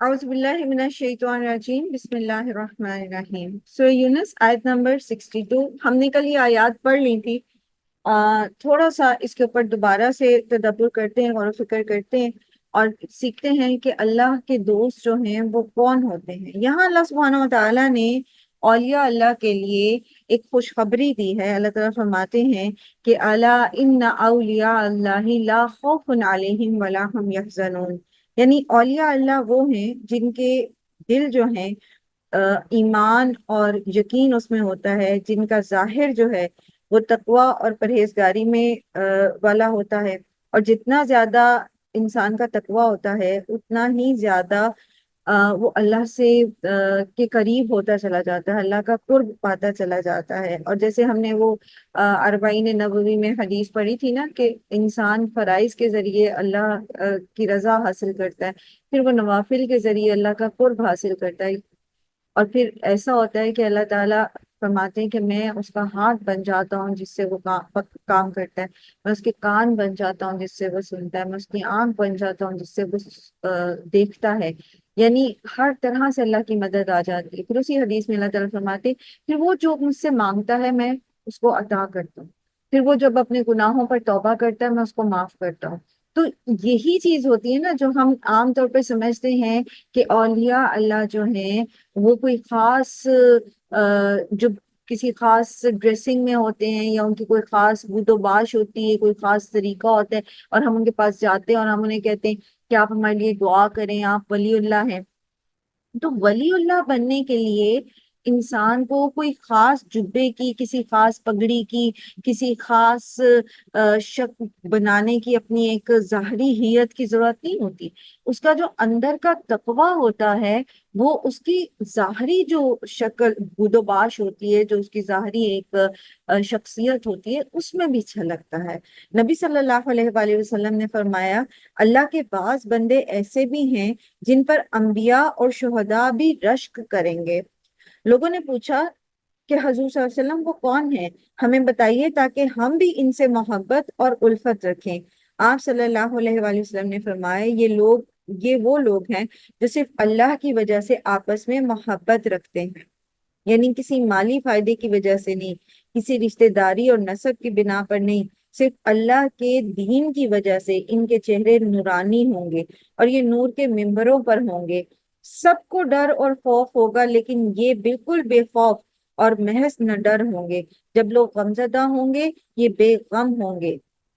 اعوذ باللہ من الشیطان الرجیم، بسم اللہ الرحمن الرحیم۔ سورہ یونس آیت نمبر 62۔ ہم نے کل یہ آیات پڑھ لی تھی۔ تھوڑا سا اس کے اوپر دوبارہ سے تدبر کرتے ہیں، غور و فکر کرتے ہیں اور سیکھتے ہیں کہ اللہ کے دوست جو ہیں وہ کون ہوتے ہیں۔ یہاں اللہ سبحانہ و تعالیٰ نے اولیاء اللہ کے لیے ایک خوشخبری دی ہے۔ اللہ تعالیٰ فرماتے ہیں کہ الا ان اولیاء اللہ لا خوف علیہم ولا هم یحزنون، یعنی اولیاء اللہ وہ ہیں جن کے دل جو ہیں ایمان اور یقین اس میں ہوتا ہے، جن کا ظاہر جو ہے وہ تقوی اور پرہیزگاری میں والا ہوتا ہے۔ اور جتنا زیادہ انسان کا تقوی ہوتا ہے اتنا ہی زیادہ وہ اللہ سے کے قریب ہوتا چلا جاتا ہے، اللہ کا قرب پاتا چلا جاتا ہے۔ اور جیسے ہم نے وہ اربعین نبوی میں حدیث پڑھی تھی نا کہ انسان فرائض کے ذریعے اللہ کی رضا حاصل کرتا ہے، پھر وہ نوافل کے ذریعے اللہ کا قرب حاصل کرتا ہے، اور پھر ایسا ہوتا ہے کہ اللہ تعالیٰ فرماتے ہیں کہ میں اس کا ہاتھ بن جاتا ہوں جس سے وہ کام کرتا ہے، میں اس کے کان بن جاتا ہوں جس سے وہ سنتا ہے، میں اس کی آنکھ بن جاتا ہوں جس سے وہ دیکھتا ہے۔ یعنی ہر طرح سے اللہ کی مدد آ جاتی ہے۔ پھر اسی حدیث میں اللہ تعالیٰ فرماتے ہیں پھر وہ جو مجھ سے مانگتا ہے میں اس کو عطا کرتا ہوں، پھر وہ جب اپنے گناہوں پر توبہ کرتا ہے میں اس کو معاف کرتا ہوں۔ تو یہی چیز ہوتی ہے نا جو ہم عام طور پہ سمجھتے ہیں کہ اولیاء اللہ جو ہیں وہ کوئی خاص جو کسی خاص ڈریسنگ میں ہوتے ہیں، یا ان کی کوئی خاص بود و باش ہوتی ہے، کوئی خاص طریقہ ہوتا ہے، اور ہم ان کے پاس جاتے ہیں اور ہم انہیں کہتے ہیں کہ آپ ہمارے لیے دعا کریں، آپ ولی اللہ ہیں۔ تو ولی اللہ بننے کے لیے انسان کو کوئی خاص جبے کی، کسی خاص پگڑی کی، کسی خاص شکل بنانے کی اپنی ایک ظاہری ہیئت کی ضرورت نہیں ہوتی۔ اس کا جو اندر کا تقویٰ ہوتا ہے وہ اس کی ظاہری جو شکل بود و باش ہوتی ہے، جو اس کی ظاہری ایک شخصیت ہوتی ہے، اس میں بھی چھلکتا ہے۔ نبی صلی اللہ علیہ وآلہ وسلم نے فرمایا اللہ کے بعض بندے ایسے بھی ہیں جن پر انبیاء اور شہداء بھی رشک کریں گے۔ لوگوں نے پوچھا کہ حضور صلی اللہ علیہ وسلم وہ کون ہیں، ہمیں بتائیے تاکہ ہم بھی ان سے محبت اور الفت رکھیں۔ آپ صلی اللہ علیہ وآلہ وسلم نے فرمایا یہ وہ لوگ ہیں جو صرف اللہ کی وجہ سے آپس میں محبت رکھتے ہیں، یعنی کسی مالی فائدے کی وجہ سے نہیں، کسی رشتہ داری اور نسب کی بنا پر نہیں، صرف اللہ کے دین کی وجہ سے ان کے چہرے نورانی ہوں گے اور یہ نور کے ممبروں پر ہوں گے۔ سب کو ڈر اور خوف ہوگا لیکن یہ بالکل بے خوف اور محض نہ ڈر ہوں گے۔ جب لوگ غمزدہ ہوں گے یہ بے غم ہوں گے۔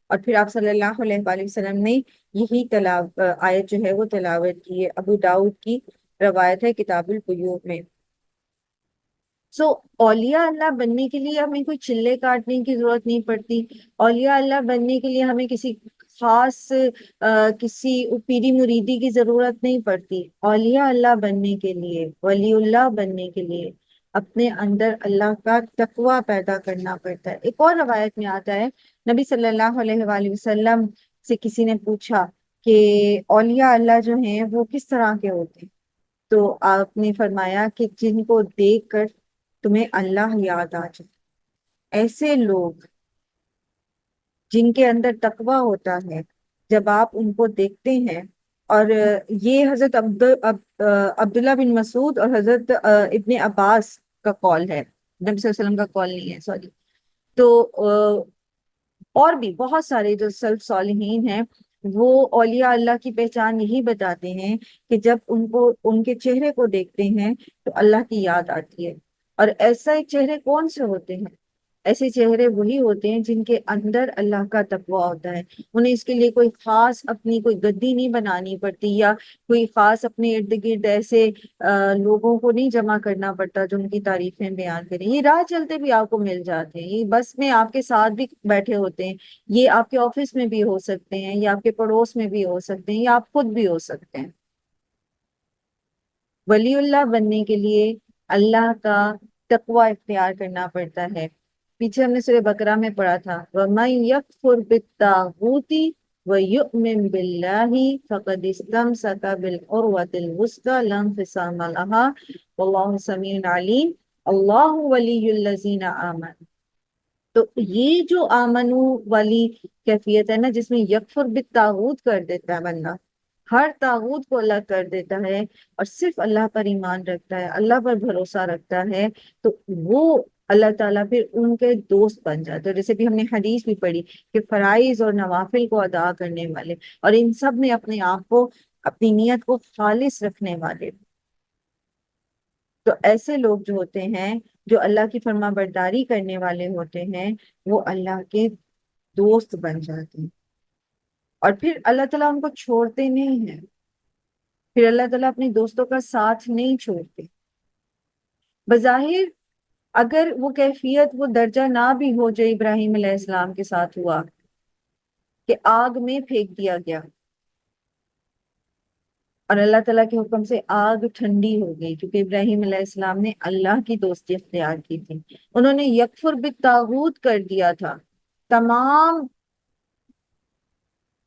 اور پھر آپ صلی اللہ علیہ وآلہ وسلم نے یہی آیت جو ہے وہ تلاوت کی ہے، ابو داؤد کی روایت ہے کتاب البیوع میں۔ سو اولیاء اللہ بننے کے لیے ہمیں کوئی چلے کاٹنے کی ضرورت نہیں پڑتی۔ اولیاء اللہ بننے کے لیے ہمیں کسی خاص کسی پیری مریدی کی ضرورت نہیں پڑتی۔ اولیاء اللہ بننے کے لیے، ولی اللہ بننے کے لیے اپنے اندر اللہ کا تقوی پیدا کرنا پڑتا ہے۔ ایک اور روایت میں آتا ہے نبی صلی اللہ علیہ وآلہ وسلم سے کسی نے پوچھا کہ اولیاء اللہ جو ہیں وہ کس طرح کے ہوتے ہیں، تو آپ نے فرمایا کہ جن کو دیکھ کر تمہیں اللہ یاد آ جائے، ایسے لوگ جن کے اندر تقوی ہوتا ہے، جب آپ ان کو دیکھتے ہیں۔ اور یہ حضرت عبداللہ بن مسعود اور حضرت ابن عباس کا قول ہے، نبی صلی اللہ علیہ وسلم کا قول نہیں ہے، سوری۔ تو اور بھی بہت سارے جو سلف صالحین ہیں وہ اولیاء اللہ کی پہچان یہی بتاتے ہیں کہ جب ان کے چہرے کو دیکھتے ہیں تو اللہ کی یاد آتی ہے۔ اور ایسا چہرے کون سے ہوتے ہیں؟ ایسے چہرے وہی ہوتے ہیں جن کے اندر اللہ کا تقویٰ ہوتا ہے۔ انہیں اس کے لیے کوئی خاص اپنی کوئی گدی نہیں بنانی پڑتی، یا کوئی خاص اپنے ارد گرد ایسے لوگوں کو نہیں جمع کرنا پڑتا جو ان کی تعریفیں بیان کریں۔ یہ راہ چلتے بھی آپ کو مل جاتے ہیں، یہ بس میں آپ کے ساتھ بھی بیٹھے ہوتے ہیں، یہ آپ کے آفس میں بھی ہو سکتے ہیں، یا آپ کے پڑوس میں بھی ہو سکتے ہیں، یا آپ خود بھی ہو سکتے ہیں۔ ولی اللہ بننے کے لیے اللہ کا تقوی اختیار کرنا پڑتا ہے۔ پیچھے ہم نے سورہ بقرہ میں پڑھا تھا وَمَن يَكْفُرْ بِالطَّاغُوتِ وَيُؤْمِن بِاللَّهِ فَقَدِ اسْتَمْسَكَ بِالْعُرْوَةِ الْوُثْقَىٰ لَا انفِصَامَ لَهَا وَاللَّهُ سَمِيعٌ عَلِيمٌ اللَّهُ وَلِيُّ الَّذِينَ آمَنُوا۔ تو یہ جو آمنو والی کیفیت ہے نا، جس میں یکفر بالطاغوت کر دیتا ہے بندہ، ہر طاغوت کو الگ کر دیتا ہے اور صرف اللہ پر ایمان رکھتا ہے، اللہ پر بھروسہ رکھتا ہے، تو وہ اللہ تعالیٰ پھر ان کے دوست بن جاتے ہیں۔ جیسے بھی ہم نے حدیث بھی پڑھی کہ فرائض اور نوافل کو ادا کرنے والے اور ان سب میں اپنے آپ کو، اپنی نیت کو خالص رکھنے والے، تو ایسے لوگ جو ہوتے ہیں، جو اللہ کی فرما برداری کرنے والے ہوتے ہیں، وہ اللہ کے دوست بن جاتے ہیں، اور پھر اللہ تعالیٰ ان کو چھوڑتے نہیں ہیں، پھر اللہ تعالیٰ اپنے دوستوں کا ساتھ نہیں چھوڑتے۔ بظاہر اگر وہ کیفیت، وہ درجہ نہ بھی ہو جو ابراہیم علیہ السلام کے ساتھ ہوا کہ آگ میں پھینک دیا گیا اور اللہ تعالیٰ کے حکم سے آگ ٹھنڈی ہو گئی، کیونکہ ابراہیم علیہ السلام نے اللہ کی دوستی اختیار کی تھی، انہوں نے یکفر بالطاغوت کر دیا تھا، تمام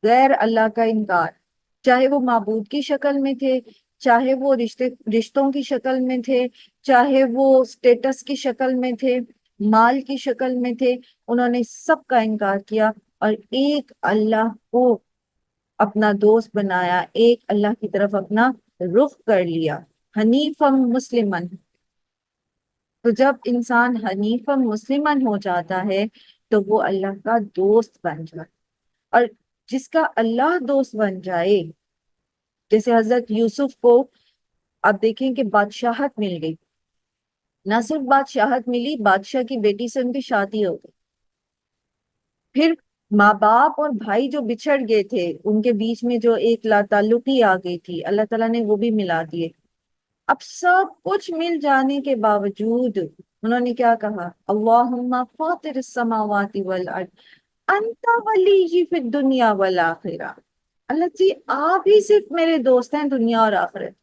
غیر اللہ کا انکار، چاہے وہ معبود کی شکل میں تھے، چاہے وہ رشتوں کی شکل میں تھے، چاہے وہ سٹیٹس کی شکل میں تھے، مال کی شکل میں تھے، انہوں نے سب کا انکار کیا اور ایک اللہ کو اپنا دوست بنایا، ایک اللہ کی طرف اپنا رخ کر لیا، حنیفم مسلمن۔ تو جب انسان حنیفم مسلمن ہو جاتا ہے تو وہ اللہ کا دوست بن جاتا، اور جس کا اللہ دوست بن جائے، جیسے حضرت یوسف کو آپ دیکھیں کہ بادشاہت مل گئی، نہ صرف بادشاہت ملی، بادشاہ کی بیٹی سے ان کی شادی ہو گئی، پھر ماں باپ اور بھائی جو بچھڑ گئے تھے ان کے بیچ میں جو ایک لا تعلقی آ گئی تھی، اللہ تعالیٰ نے وہ بھی ملا دیے۔ اب سب کچھ مل جانے کے باوجود انہوں نے کیا کہا؟ اللہم فاطر السماوات والارض انت ولی فی الدنیا والآخرہ، اللہ جی آپ ہی صرف میرے دوست ہیں دنیا اور آخرت،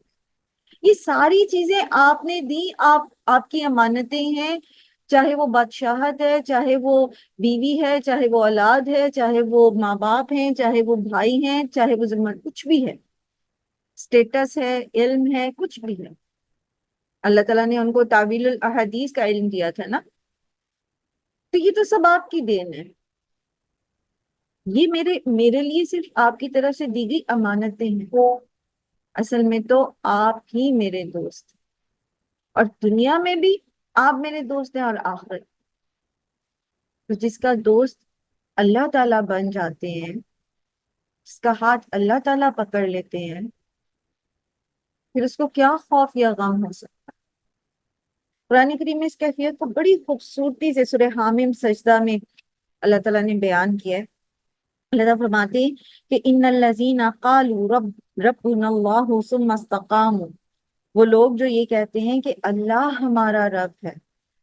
یہ ساری چیزیں آپ نے دی، آپ کی امانتیں ہیں، چاہے وہ بادشاہت ہے، چاہے وہ بیوی ہے، چاہے وہ اولاد ہے، چاہے وہ ماں باپ ہیں، چاہے وہ بھائی ہیں، چاہے وہ ذمہ، کچھ بھی ہے، سٹیٹس ہے، علم ہے، کچھ بھی ہے، اللہ تعالیٰ نے ان کو تعویل الاحادیث کا علم دیا تھا نا، تو یہ تو سب آپ کی دین ہے، یہ میرے لیے صرف آپ کی طرف سے دی گئی امانتیں ہیں، اصل میں تو آپ ہی میرے دوست، اور دنیا میں بھی آپ میرے دوست ہیں اور آخرت، تو جس کا دوست اللہ تعالیٰ بن جاتے ہیں، جس کا ہاتھ اللہ تعالیٰ پکڑ لیتے ہیں، پھر اس کو کیا خوف یا غم ہو سکتا؟ قرآن کریم میں اس کیفیت کو بڑی خوبصورتی سے سورہ حامیم سجدہ میں اللہ تعالیٰ نے بیان کیا ہے۔ اللہ تعالیٰ فرماتے ہیں کہ ان الذین قالوا ربنا اللہ ثم استقاموا، وہ لوگ جو یہ کہتے ہیں کہ اللہ ہمارا رب ہے،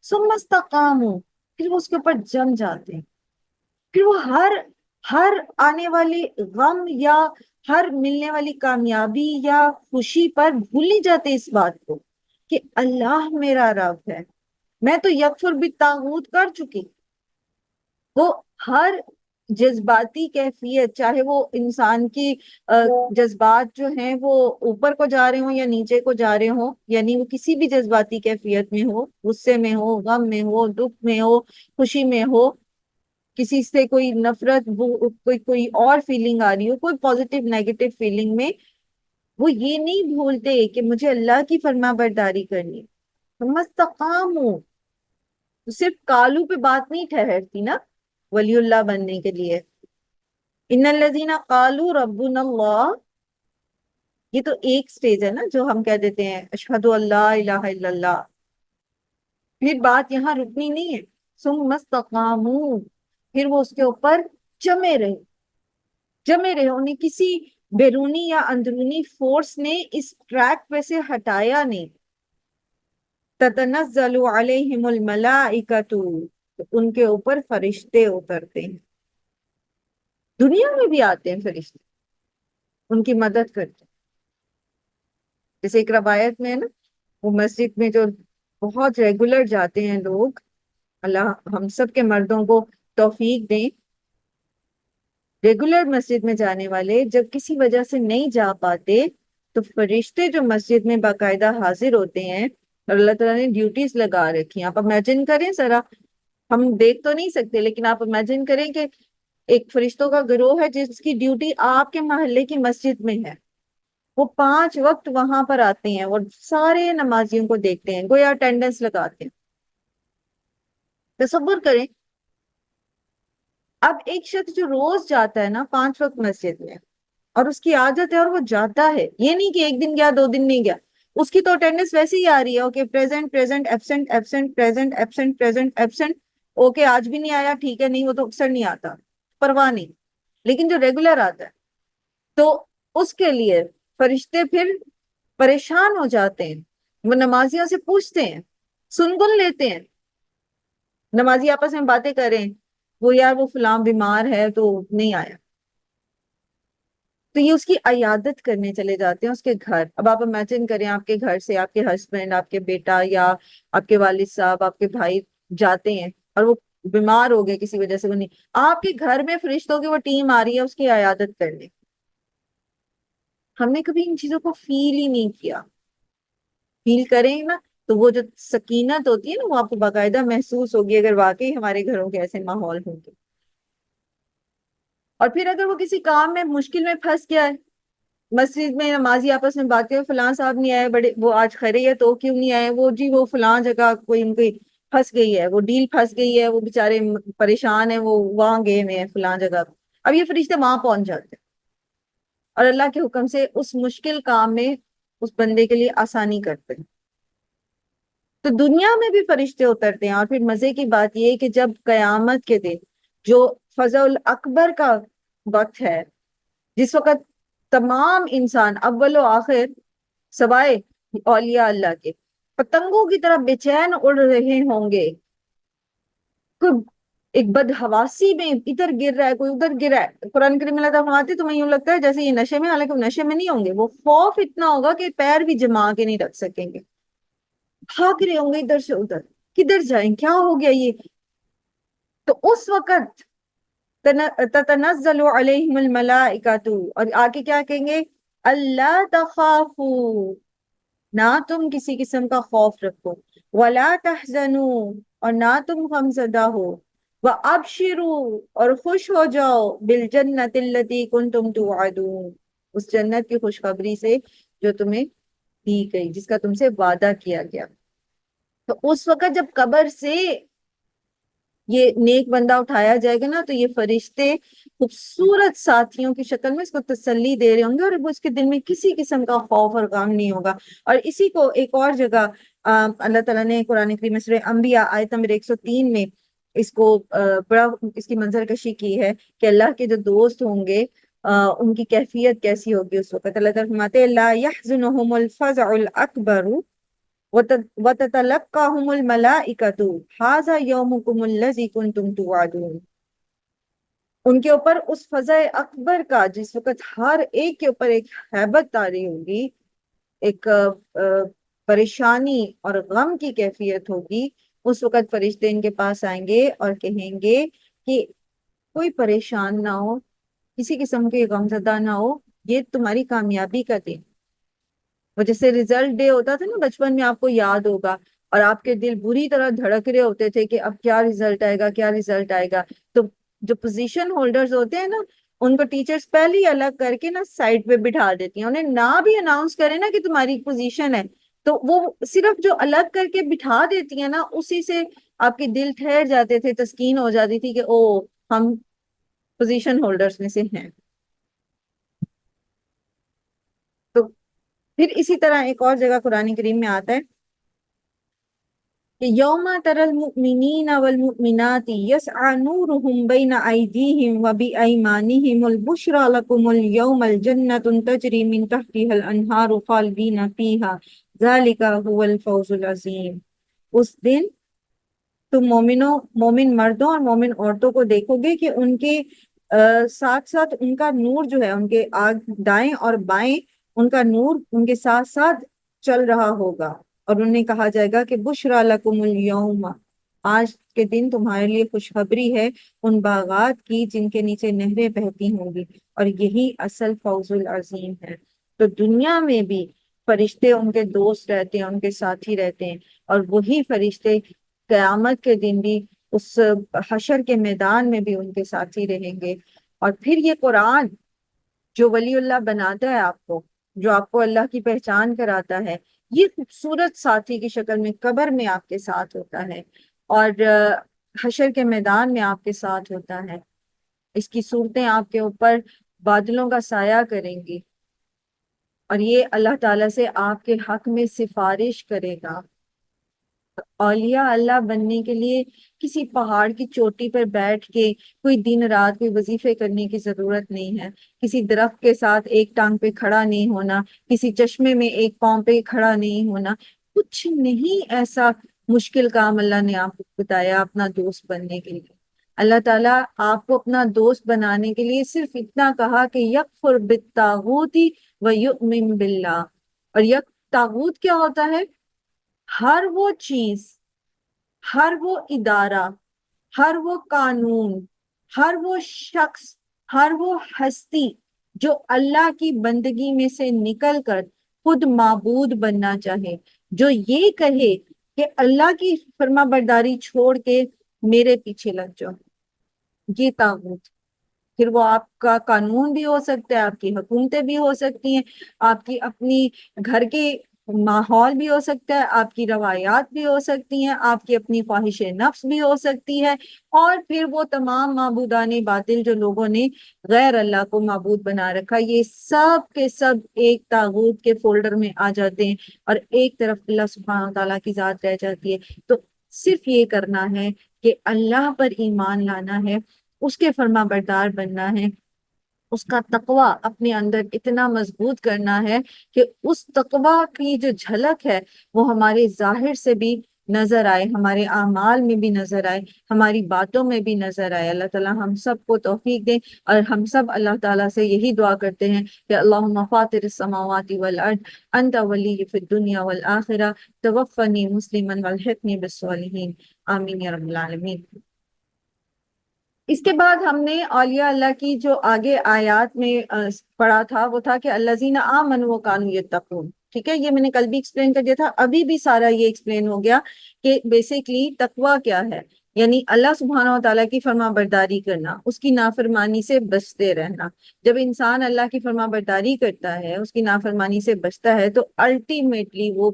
ثم استقاموا، پھر وہ اس کے اوپر جم جاتے ہیں، پھر وہ ہر آنے والی غم یا ہر ملنے والی کامیابی یا خوشی پر بھول نہیں جاتے اس بات کو کہ اللہ میرا رب ہے، میں تو یکفر بالطاغوت کر چکی، وہ ہر جذباتی کیفیت، چاہے وہ انسان کی جذبات جو ہیں وہ اوپر کو جا رہے ہوں یا نیچے کو جا رہے ہوں، یعنی وہ کسی بھی جذباتی کیفیت میں ہو، غصے میں ہو، غم میں ہو، دکھ میں ہو، خوشی میں ہو، کسی سے کوئی نفرت، کوئی اور فیلنگ آ رہی ہو، کوئی پازیٹیو نیگیٹو فیلنگ میں، وہ یہ نہیں بھولتے کہ مجھے اللہ کی فرما برداری کرنی ہے، مستقام ہوں، تو صرف کالو پہ بات نہیں ٹھہرتی نا ولی اللہ بننے کے لیے۔ ان الذین قالوا ربنا اللہ، یہ تو ایک سٹیج ہے نا جو ہم کہہ دیتے ہیں اشہد اللہ الہ الا اللہ، پھر بات یہاں رکنی نہیں ہے، ثم استقاموا، پھر وہ اس کے اوپر جمے رہے، انہیں کسی بیرونی یا اندرونی فورس نے اس ٹریک پہ سے ہٹایا نہیں۔ تتنزل علیہم الملائکۃ، ان کے اوپر فرشتے اترتے ہیں، دنیا میں بھی آتے ہیں فرشتے، ان کی مدد کرتے ہیں، جیسے ایک روایت میں ہے نا، وہ مسجد میں جو بہت ریگولر جاتے ہیں لوگ، اللہ ہم سب کے مردوں کو توفیق دیں، ریگولر مسجد میں جانے والے جب کسی وجہ سے نہیں جا پاتے تو فرشتے جو مسجد میں باقاعدہ حاضر ہوتے ہیں، اور اللہ تعالیٰ نے ڈیوٹیز لگا رکھی ہیں، آپ امیجن کریں ذرا، ہم دیکھ تو نہیں سکتے لیکن آپ امیجن کریں کہ ایک فرشتوں کا گروہ ہے جس کی ڈیوٹی آپ کے محلے کی مسجد میں ہے، وہ 5 وقت وہاں پر آتے ہیں اور سارے نمازیوں کو دیکھتے ہیں، گویا اٹینڈنس لگاتے ہیں۔ تصور کریں، اب ایک شخص جو روز جاتا ہے نا 5 وقت مسجد میں، اور اس کی عادت ہے اور وہ جاتا ہے، یہ نہیں کہ ایک دن گیا 2 دن نہیں گیا، اس کی تو اٹینڈنس ویسے ہی آ رہی ہے، okay present present absent absent present absent present absent, okay آج بھی نہیں آیا ٹھیک ہے، نہیں وہ تو اکثر نہیں آتا، پرواہ نہیں۔ لیکن جو ریگولر آتا ہے تو اس کے لیے فرشتے پھر پریشان ہو جاتے ہیں، وہ نمازیوں سے پوچھتے ہیں، سن گن لیتے ہیں، نمازی آپس میں باتیں کریں، وہ یار وہ فلاں بیمار ہے تو نہیں آیا، تو یہ اس کی عیادت کرنے چلے جاتے ہیں اس کے گھر۔ اب آپ امیجن کریں آپ کے گھر سے آپ کے ہسبینڈ، آپ کے بیٹا یا آپ کے والد صاحب، آپ کے بھائی جاتے ہیں اور وہ بیمار ہو گئے کسی وجہ سے، وہ نہیں، آپ کے گھر میں فرشتوں کی وہ ٹیم آ رہی ہے اس کی عیادت کرنے۔ ہم نے کبھی ان چیزوں کو فیل ہی نہیں کیا، فیل کریں نا تو وہ جو سکینت ہوتی ہے نا وہ آپ کو باقاعدہ محسوس ہوگی اگر واقعی ہمارے گھروں کے ایسے ماحول ہوں گے۔ اور پھر اگر وہ کسی کام میں مشکل میں پھنس گیا ہے، مسجد میں نمازی آپس میں باتیں ہوئی، فلاں صاحب نہیں آئے، بڑے وہ آج خیریت تو کیوں نہیں آئے، وہ جی وہ فلاں جگہ کوئی ان کی پھنس گئی ہے، وہ ڈیل پھنس گئی ہے، وہ بےچارے پریشان ہیں، وہ وہاں گئے ہوئے ہیں فلاں جگہ۔ اب یہ فرشتے وہاں پہنچ جاتے ہیں اور اللہ کے حکم سے اس مشکل کام میں اس بندے کے لیے آسانی کرتے ہیں۔ تو دنیا میں بھی فرشتے اترتے ہیں، اور پھر مزے کی بات یہ ہے کہ جب قیامت کے دن جو فضل الاکبر کا وقت ہے، جس وقت تمام انسان اول و آخر سوائے اولیاء اللہ کے پتنگوں کی طرح بے چین اڑ رہے ہوں گے، کوئی ایک بدحواسی میں ادھر گر رہا ہے کوئی ادھر گر رہا ہے، قرآن کریم میں اللہ تعالیٰ فرماتے ہیں تمہیں یوں لگتا ہے جیسے یہ نشے میں، حالانکہ وہ نشے میں نہیں ہوں گے، وہ خوف اتنا ہوگا کہ پیر بھی جما کے نہیں رکھ سکیں گے، بھاگ رہے ہوں گے ادھر سے ادھر، کدھر جائیں کیا ہو گیا یہ۔ تو اس وقت تتنزل علیہم الملائکۃ، اور آگے کیا کہیں گے، اللہ تخافوا، نہ تم کسی قسم کا خوف رکھو، ولا تحزنوا، اور نہ تم غمزدہ ہو، وابشروا، اور خوش ہو جاؤ، بالجنۃ التی کنتم توعدون، اس جنت کی خوشخبری سے جو تمہیں دی گئی، جس کا تم سے وعدہ کیا گیا۔ تو اس وقت جب قبر سے یہ نیک بندہ اٹھایا جائے گا نا تو یہ فرشتے خوبصورت ساتھیوں کی شکل میں اس کو تسلی دے رہے ہوں گے، اور وہ اس کے دل میں کسی قسم کا خوف اور غم نہیں ہوگا۔ اور اسی کو ایک اور جگہ اللہ تعالیٰ نے قرآن کریم میں سورہ انبیاء آیت نمبر 103 میں اس کو بڑا اس کی منظر کشی کی ہے کہ اللہ کے جو دوست ہوں گے ان کی کیفیت کیسی ہوگی اس وقت۔ اللہ تعالیٰ فرماتے ہیں لا يحزنهم الفزع الاکبر وَتَتَلَقَّاهُمُ الْمَلَائِكَةُ هَذَا يَوْمُكُمُ الَّذِي كُنْتُمْ تُوعَدُونَ، ان کے اوپر اس فضا اکبر کا جس وقت ہر ایک کے اوپر ایک ہیبت طاری ہوگی، ایک پریشانی اور غم کی کیفیت ہوگی، اس وقت فرشتے ان کے پاس آئیں گے اور کہیں گے کہ کوئی پریشان نہ ہو، کسی قسم کے غم زدہ نہ ہو، یہ تمہاری کامیابی کا دن۔ وہ جیسے ریزلٹ ڈے ہوتا تھا نا بچپن میں، آپ کو یاد ہوگا، اور آپ کے دل بری طرح دھڑک رہے ہوتے تھے کہ اب کیا ریزلٹ آئے گا کیا ریزلٹ آئے گا، تو جو پوزیشن ہولڈرز ہوتے ہیں نا ان کو ٹیچرز پہلے ہی الگ کر کے نا سائڈ پہ بٹھا دیتی ہیں، انہیں نہ بھی اناؤنس کرے نا کہ تمہاری پوزیشن ہے، تو وہ صرف جو الگ کر کے بٹھا دیتی ہیں نا اسی سے آپ کے دل ٹھہر جاتے تھے، تسکین ہو جاتی تھی کہ او ہم پوزیشن ہولڈرز میں سے ہیں۔ تو پھر اسی طرح ایک اور جگہ قرآن کریم میں آتا ہے کہ یوم تر المؤمنین والمؤمنات یسعى نورهم بین ایدیہم وبایمانہم البشری لکم اليوم الجنۃ تجری من تحتها الانہار خالدین فیہا ذلک هو الفوز العظیم۔ اس دن تم مومن مردوں اور مومن عورتوں کو دیکھو گے کہ ان کے ساتھ ساتھ ان کا نور جو ہے ان کے دائیں اور بائیں ان کا نور ان کے ساتھ ساتھ چل رہا ہوگا، اور انہیں کہا جائے گا کہ بشرا لکم اليوم، آج کے دن تمہارے لیے خوشخبری ہے ان باغات کی جن کے نیچے نہریں بہتی ہوں گی، اور یہی اصل فوز العظیم ہے۔ تو دنیا میں بھی فرشتے ان کے دوست رہتے ہیں، ان کے ساتھی رہتے ہیں، اور وہی فرشتے قیامت کے دن بھی اس حشر کے میدان میں بھی ان کے ساتھی رہیں گے۔ اور پھر یہ قرآن جو ولی اللہ بناتا ہے آپ کو، جو آپ کو اللہ کی پہچان کراتا ہے، یہ خوبصورت ساتھی کی شکل میں قبر میں آپ کے ساتھ ہوتا ہے، اور حشر کے میدان میں آپ کے ساتھ ہوتا ہے۔ اس کی صورتیں آپ کے اوپر بادلوں کا سایہ کریں گی، اور یہ اللہ تعالیٰ سے آپ کے حق میں سفارش کرے گا۔ اولیاء اللہ بننے کے لیے کسی پہاڑ کی چوٹی پر بیٹھ کے کوئی دن رات کوئی وظیفے کرنے کی ضرورت نہیں ہے، کسی درخت کے ساتھ ایک ٹانگ پہ کھڑا نہیں ہونا، کسی چشمے میں ایک پاؤں پہ کھڑا نہیں ہونا، کچھ نہیں ایسا مشکل کام اللہ نے آپ کو بتایا اپنا دوست بننے کے لیے۔ اللہ تعالیٰ آپ کو اپنا دوست بنانے کے لیے صرف اتنا کہا کہ یکفر بالطاغوت ویؤمن باللہ۔ اور یک طاغوت کیا ہوتا ہے؟ ہر وہ چیز، ہر وہ ادارہ، ہر وہ قانون، ہر وہ شخص، ہر وہ ہستی جو اللہ کی بندگی میں سے نکل کر خود معبود بننا چاہے، جو یہ کہے کہ اللہ کی فرما برداری چھوڑ کے میرے پیچھے لگ جاؤ، یہ طاغوت۔ پھر وہ آپ کا قانون بھی ہو سکتا ہے، آپ کی حکومتیں بھی ہو سکتی ہیں، آپ کی اپنی گھر کے ماحول بھی ہو سکتا ہے، آپ کی روایات بھی ہو سکتی ہیں، آپ کی اپنی خواہش نفس بھی ہو سکتی ہے، اور پھر وہ تمام معبودان باطل جو لوگوں نے غیر اللہ کو معبود بنا رکھا، یہ سب کے سب ایک طاغوت کے فولڈر میں آ جاتے ہیں، اور ایک طرف اللہ سبحانہ تعالیٰ کی ذات رہ جاتی ہے۔ تو صرف یہ کرنا ہے کہ اللہ پر ایمان لانا ہے، اس کے فرما بردار بننا ہے، اس کا تقوی اپنے اندر اتنا مضبوط کرنا ہے کہ اس تقوی کی جو جھلک ہے وہ ہمارے ظاہر سے بھی نظر آئے، ہمارے اعمال میں بھی نظر آئے، ہماری باتوں میں بھی نظر آئے۔ اللہ تعالیٰ ہم سب کو توفیق دے، اور ہم سب اللہ تعالیٰ سے یہی دعا کرتے ہیں کہ اللہم فاطر السماوات والارض انت ولی فی الدنیا والآخرہ توفنی مسلما والحقنی بالصالحین، آمین یا رب العالمین۔ اس کے بعد ہم نے اولیاء اللہ کی جو آگے آیات میں پڑھا تھا وہ تھا کہ الذین آمنوا وکانوا یتقون، ٹھیک ہے، یہ میں نے کل بھی ایکسپلین کر دیا تھا، ابھی بھی سارا یہ ایکسپلین ہو گیا کہ بیسیکلی تقوی کیا ہے، یعنی اللہ سبحانہ و تعالیٰ کی فرما برداری کرنا، اس کی نافرمانی سے بچتے رہنا۔ جب انسان اللہ کی فرما برداری کرتا ہے، اس کی نافرمانی سے بچتا ہے، تو الٹیمیٹلی وہ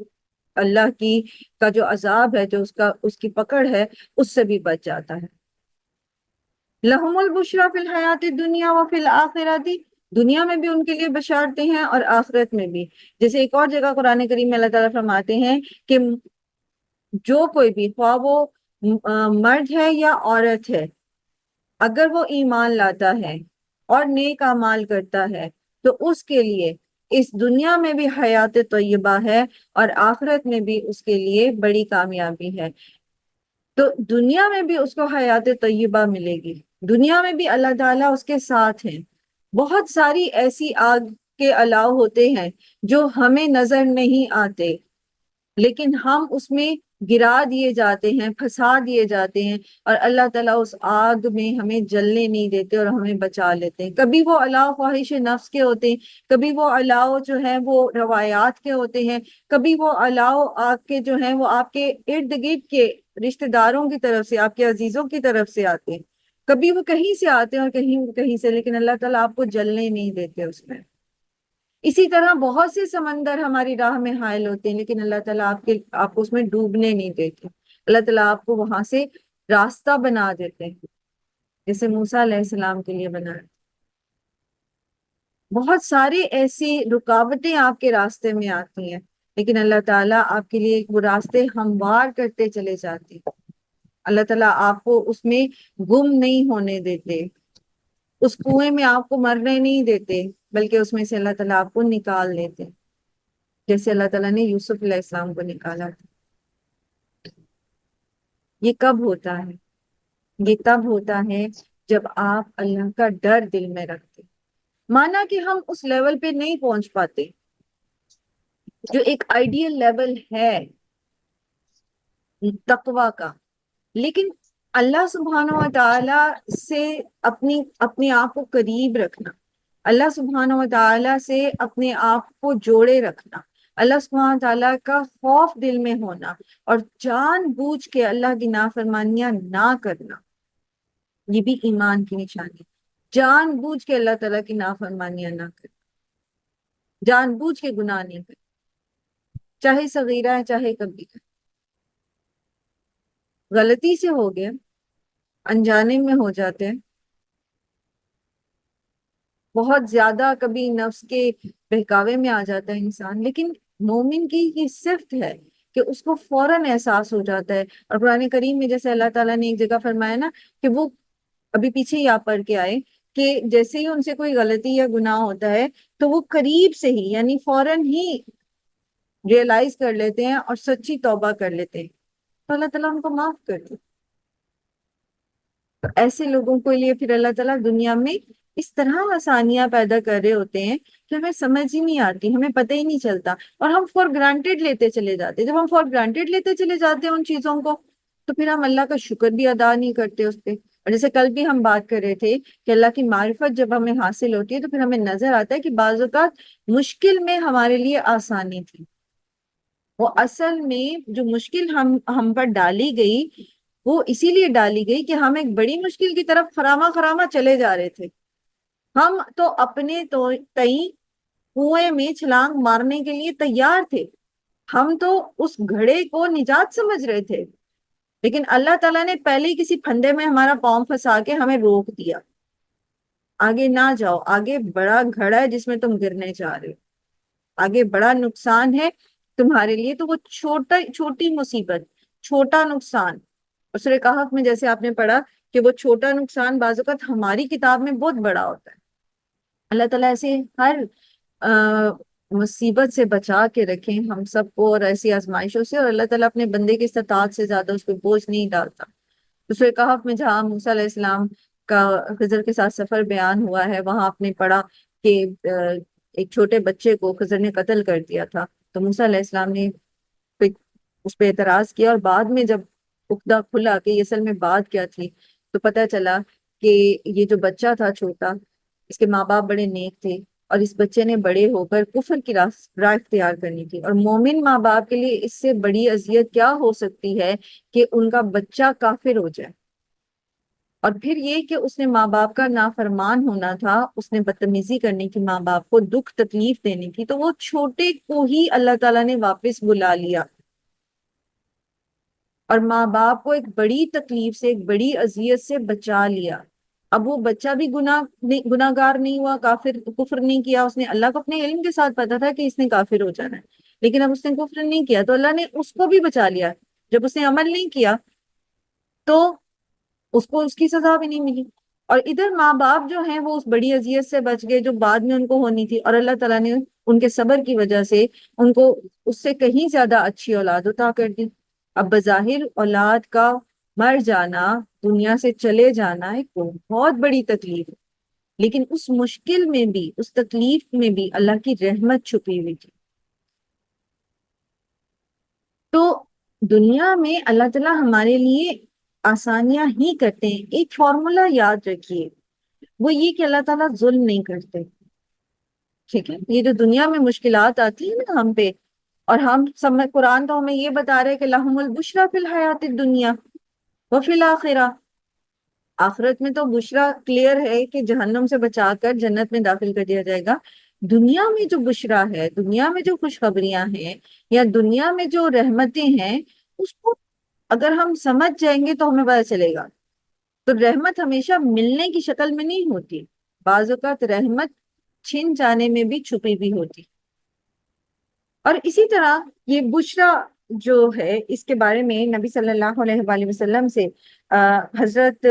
اللہ کی کا جو عذاب ہے، جو اس کی پکڑ ہے، اس سے بھی بچ جاتا ہے۔ لہم البشریٰ فی الحیات الدنیا وفی الآخرۃ، دنیا میں بھی ان کے لیے بشارتیں ہیں اور آخرت میں بھی۔ جیسے ایک اور جگہ قرآن کریم میں اللہ تعالیٰ فرماتے ہیں کہ جو کوئی بھی، خواہ وہ مرد ہے یا عورت ہے، اگر وہ ایمان لاتا ہے اور نیک اعمال کرتا ہے تو اس کے لیے اس دنیا میں بھی حیات طیبہ ہے، اور آخرت میں بھی اس کے لیے بڑی کامیابی ہے۔ تو دنیا میں بھی اس کو حیات طیبہ ملے گی، دنیا میں بھی اللہ تعالیٰ اس کے ساتھ ہیں۔ بہت ساری ایسی آگ کے الاؤ ہوتے ہیں جو ہمیں نظر نہیں آتے، لیکن ہم اس میں گرا دیے جاتے ہیں، پھنسا دیے جاتے ہیں، اور اللہ تعالیٰ اس آگ میں ہمیں جلنے نہیں دیتے اور ہمیں بچا لیتے ہیں۔ کبھی وہ الاؤ خواہش نفس کے ہوتے ہیں، کبھی وہ الاؤ جو ہیں وہ روایات کے ہوتے ہیں، کبھی وہ الاؤ آگ کے جو ہیں وہ آپ کے ارد گرد کے رشتہ داروں کی طرف سے، آپ کے عزیزوں کی طرف سے آتے ہیں، کبھی وہ کہیں سے آتے ہیں اور کہیں سے، لیکن اللہ تعالیٰ آپ کو جلنے نہیں دیتے اس میں۔ اسی طرح بہت سے سمندر ہماری راہ میں حائل ہوتے ہیں، لیکن اللہ تعالیٰ آپ کو اس میں ڈوبنے نہیں دیتے، اللہ تعالیٰ آپ کو وہاں سے راستہ بنا دیتے ہیں، جیسے موسیٰ علیہ السلام کے لیے بنا۔ بہت سارے ایسی رکاوٹیں آپ کے راستے میں آتی ہیں، لیکن اللہ تعالیٰ آپ کے لیے وہ راستے ہموار کرتے چلے جاتے ہیں۔ اللہ تعالیٰ آپ کو اس میں گم نہیں ہونے دیتے، اس کنویں میں آپ کو مرنے نہیں دیتے، بلکہ اس میں سے اللہ تعالیٰ آپ کو نکال دیتے، جیسے اللہ تعالیٰ نے یوسف علیہ السلام کو نکالا تھا۔ یہ کب ہوتا ہے؟ یہ تب ہوتا ہے جب آپ اللہ کا ڈر دل میں رکھتے۔ مانا کہ ہم اس لیول پہ نہیں پہنچ پاتے جو ایک آئیڈیل لیول ہے تقوی کا، لیکن اللہ سبحانہ و تعالی سے اپنے آپ کو قریب رکھنا، اللہ سبحانہ و تعالی سے اپنے آپ کو جوڑے رکھنا، اللہ سبحانہ و تعالیٰ کا خوف دل میں ہونا، اور جان بوجھ کے اللہ کی نافرمانیاں نہ کرنا، یہ بھی ایمان کی نشانی ہے۔ جان بوجھ کے اللہ تعالیٰ کی نافرمانیاں نہ کرنا۔ جان بوجھ کے گناہ نہیں کرتے، چاہے صغیرہ ہے چاہے کبیرہ، غلطی سے ہو گیا، انجانے میں ہو جاتے ہیں، بہت زیادہ کبھی نفس کے بہکاوے میں آ جاتا ہے انسان، لیکن مومن کی یہ صفت ہے کہ اس کو فوراً احساس ہو جاتا ہے۔ اور قرآن کریم میں جیسے اللہ تعالیٰ نے ایک جگہ فرمایا نا کہ وہ ابھی پیچھے ہی آپ پڑھ کے آئے کہ جیسے ہی ان سے کوئی غلطی یا گناہ ہوتا ہے تو وہ قریب سے ہی یعنی فوراً ہی ریئلائز کر لیتے ہیں اور سچی توبہ کر لیتے ہیں، تو اللہ تعالیٰ ان کو معاف کر دے۔ تو ایسے لوگوں کے لیے پھر اللہ تعالیٰ دنیا میں اس طرح آسانیاں پیدا کر رہے ہوتے ہیں کہ ہمیں سمجھ ہی نہیں آتی، ہمیں پتہ ہی نہیں چلتا، اور ہم فور گرانٹیڈ لیتے چلے جاتے ہیں۔ جب ہم فور گرانٹیڈ لیتے چلے جاتے ہیں ان چیزوں کو تو پھر ہم اللہ کا شکر بھی ادا نہیں کرتے اس پہ۔ اور جیسے کل بھی ہم بات کر رہے تھے کہ اللہ کی معرفت جب ہمیں حاصل ہوتی ہے تو پھر ہمیں نظر آتا ہے کہ بعض اوقات مشکل میں ہمارے لیے آسانی تھی، وہ اصل میں جو مشکل ہم پر ڈالی گئی وہ اسی لیے ڈالی گئی کہ ہم ایک بڑی مشکل کی طرف خراما خراما چلے جا رہے تھے۔ ہم تو اپنے تو تئیں کنویں میں چھلانگ مارنے کے لیے تیار تھے، ہم تو اس گھڑے کو نجات سمجھ رہے تھے، لیکن اللہ تعالیٰ نے پہلے ہی کسی پھندے میں ہمارا پاؤں پھنسا کے ہمیں روک دیا، آگے نہ جاؤ، آگے بڑا گھڑا ہے جس میں تم گرنے جا رہے ہو، آگے بڑا نقصان ہے تمہارے لیے۔ تو وہ چھوٹی مصیبت، چھوٹا نقصان، اور سورہ کہف میں جیسے آپ نے پڑھا کہ وہ چھوٹا نقصان بعض اوقات ہماری کتاب میں بہت بڑا ہوتا ہے۔ اللہ تعالیٰ ایسے ہر مصیبت سے بچا کے رکھیں ہم سب کو، اور ایسی آزمائشوں سے، اور اللہ تعالیٰ اپنے بندے کی استطاعت سے زیادہ اس پہ بوجھ نہیں ڈالتا۔ سورہ کہف میں جہاں موسیٰ علیہ السلام کا خضر کے ساتھ سفر بیان ہوا ہے، وہاں آپ نے پڑھا کہ ایک چھوٹے بچے کو خضر نے قتل کر دیا تھا، تو موسیٰ علیہ السلام نے اس پہ اعتراض کیا، اور بعد میں جب عقدہ کھلا کہ یہ اصل میں بات کیا تھی تو پتہ چلا کہ یہ جو بچہ تھا چھوٹا، اس کے ماں باپ بڑے نیک تھے، اور اس بچے نے بڑے ہو کر کفر کی راہ اختیار کرنی تھی، اور مومن ماں باپ کے لیے اس سے بڑی اذیت کیا ہو سکتی ہے کہ ان کا بچہ کافر ہو جائے۔ اور پھر یہ کہ اس نے ماں باپ کا نافرمان ہونا تھا، اس نے بدتمیزی کرنی تھی، ماں باپ کو دکھ تکلیف دینی تھی، تو وہ چھوٹے کو ہی اللہ تعالیٰ نے واپس بلا لیا، اور ماں باپ کو ایک بڑی تکلیف سے، ایک بڑی اذیت سے بچا لیا۔ اب وہ بچہ بھی گناہ گار نہیں ہوا، کافر کفر نہیں کیا، اس نے اللہ کو اپنے علم کے ساتھ پتا تھا کہ اس نے کافر ہو جانا ہے، لیکن اب اس نے کفر نہیں کیا تو اللہ نے اس کو بھی بچا لیا۔ جب اس نے عمل نہیں کیا تو اس کو اس کی سزا بھی نہیں ملی، اور ادھر ماں باپ جو ہیں وہ اس بڑی اذیت سے بچ گئے جو بعد میں ان کو ہونی تھی، اور اللہ تعالیٰ نے ان کے صبر کی وجہ سے ان کو اس سے کہیں زیادہ اچھی اولاد عطا کر دی۔ اب بظاہر اولاد کا مر جانا، دنیا سے چلے جانا ایک بہت بڑی تکلیف ہے، لیکن اس مشکل میں بھی، اس تکلیف میں بھی اللہ کی رحمت چھپی ہوئی تھی۔ تو دنیا میں اللہ تعالیٰ ہمارے لیے آسانیاں ہی کرتے ہیں۔ ایک فارمولا یاد رکھیے، وہ یہ کہ اللہ تعالیٰ ظلم نہیں کرتے، ٹھیک ہے؟ یہ جو دنیا میں مشکلات آتی ہیں نا ہم پہ، اور ہم سب، قرآن تو ہمیں یہ بتا رہے کہ لہم البشریٰ فی الحیات الدنیا وفی الآخرہ، آخرت میں تو بشرا کلیئر ہے کہ جہنم سے بچا کر جنت میں داخل کر دیا جائے گا۔ دنیا میں جو بشرا ہے، دنیا میں جو خوشخبریاں ہیں، یا دنیا میں جو رحمتیں ہیں، اس کو اگر ہم سمجھ جائیں گے تو ہمیں پتہ چلے گا۔ تو رحمت ہمیشہ ملنے کی شکل میں نہیں ہوتی، بعض اوقات رحمت چھن جانے میں بھی چھپی بھی ہوتی۔ اور اسی طرح یہ بشرا جو ہے، اس کے بارے میں نبی صلی اللہ علیہ وآلہ وسلم سے حضرت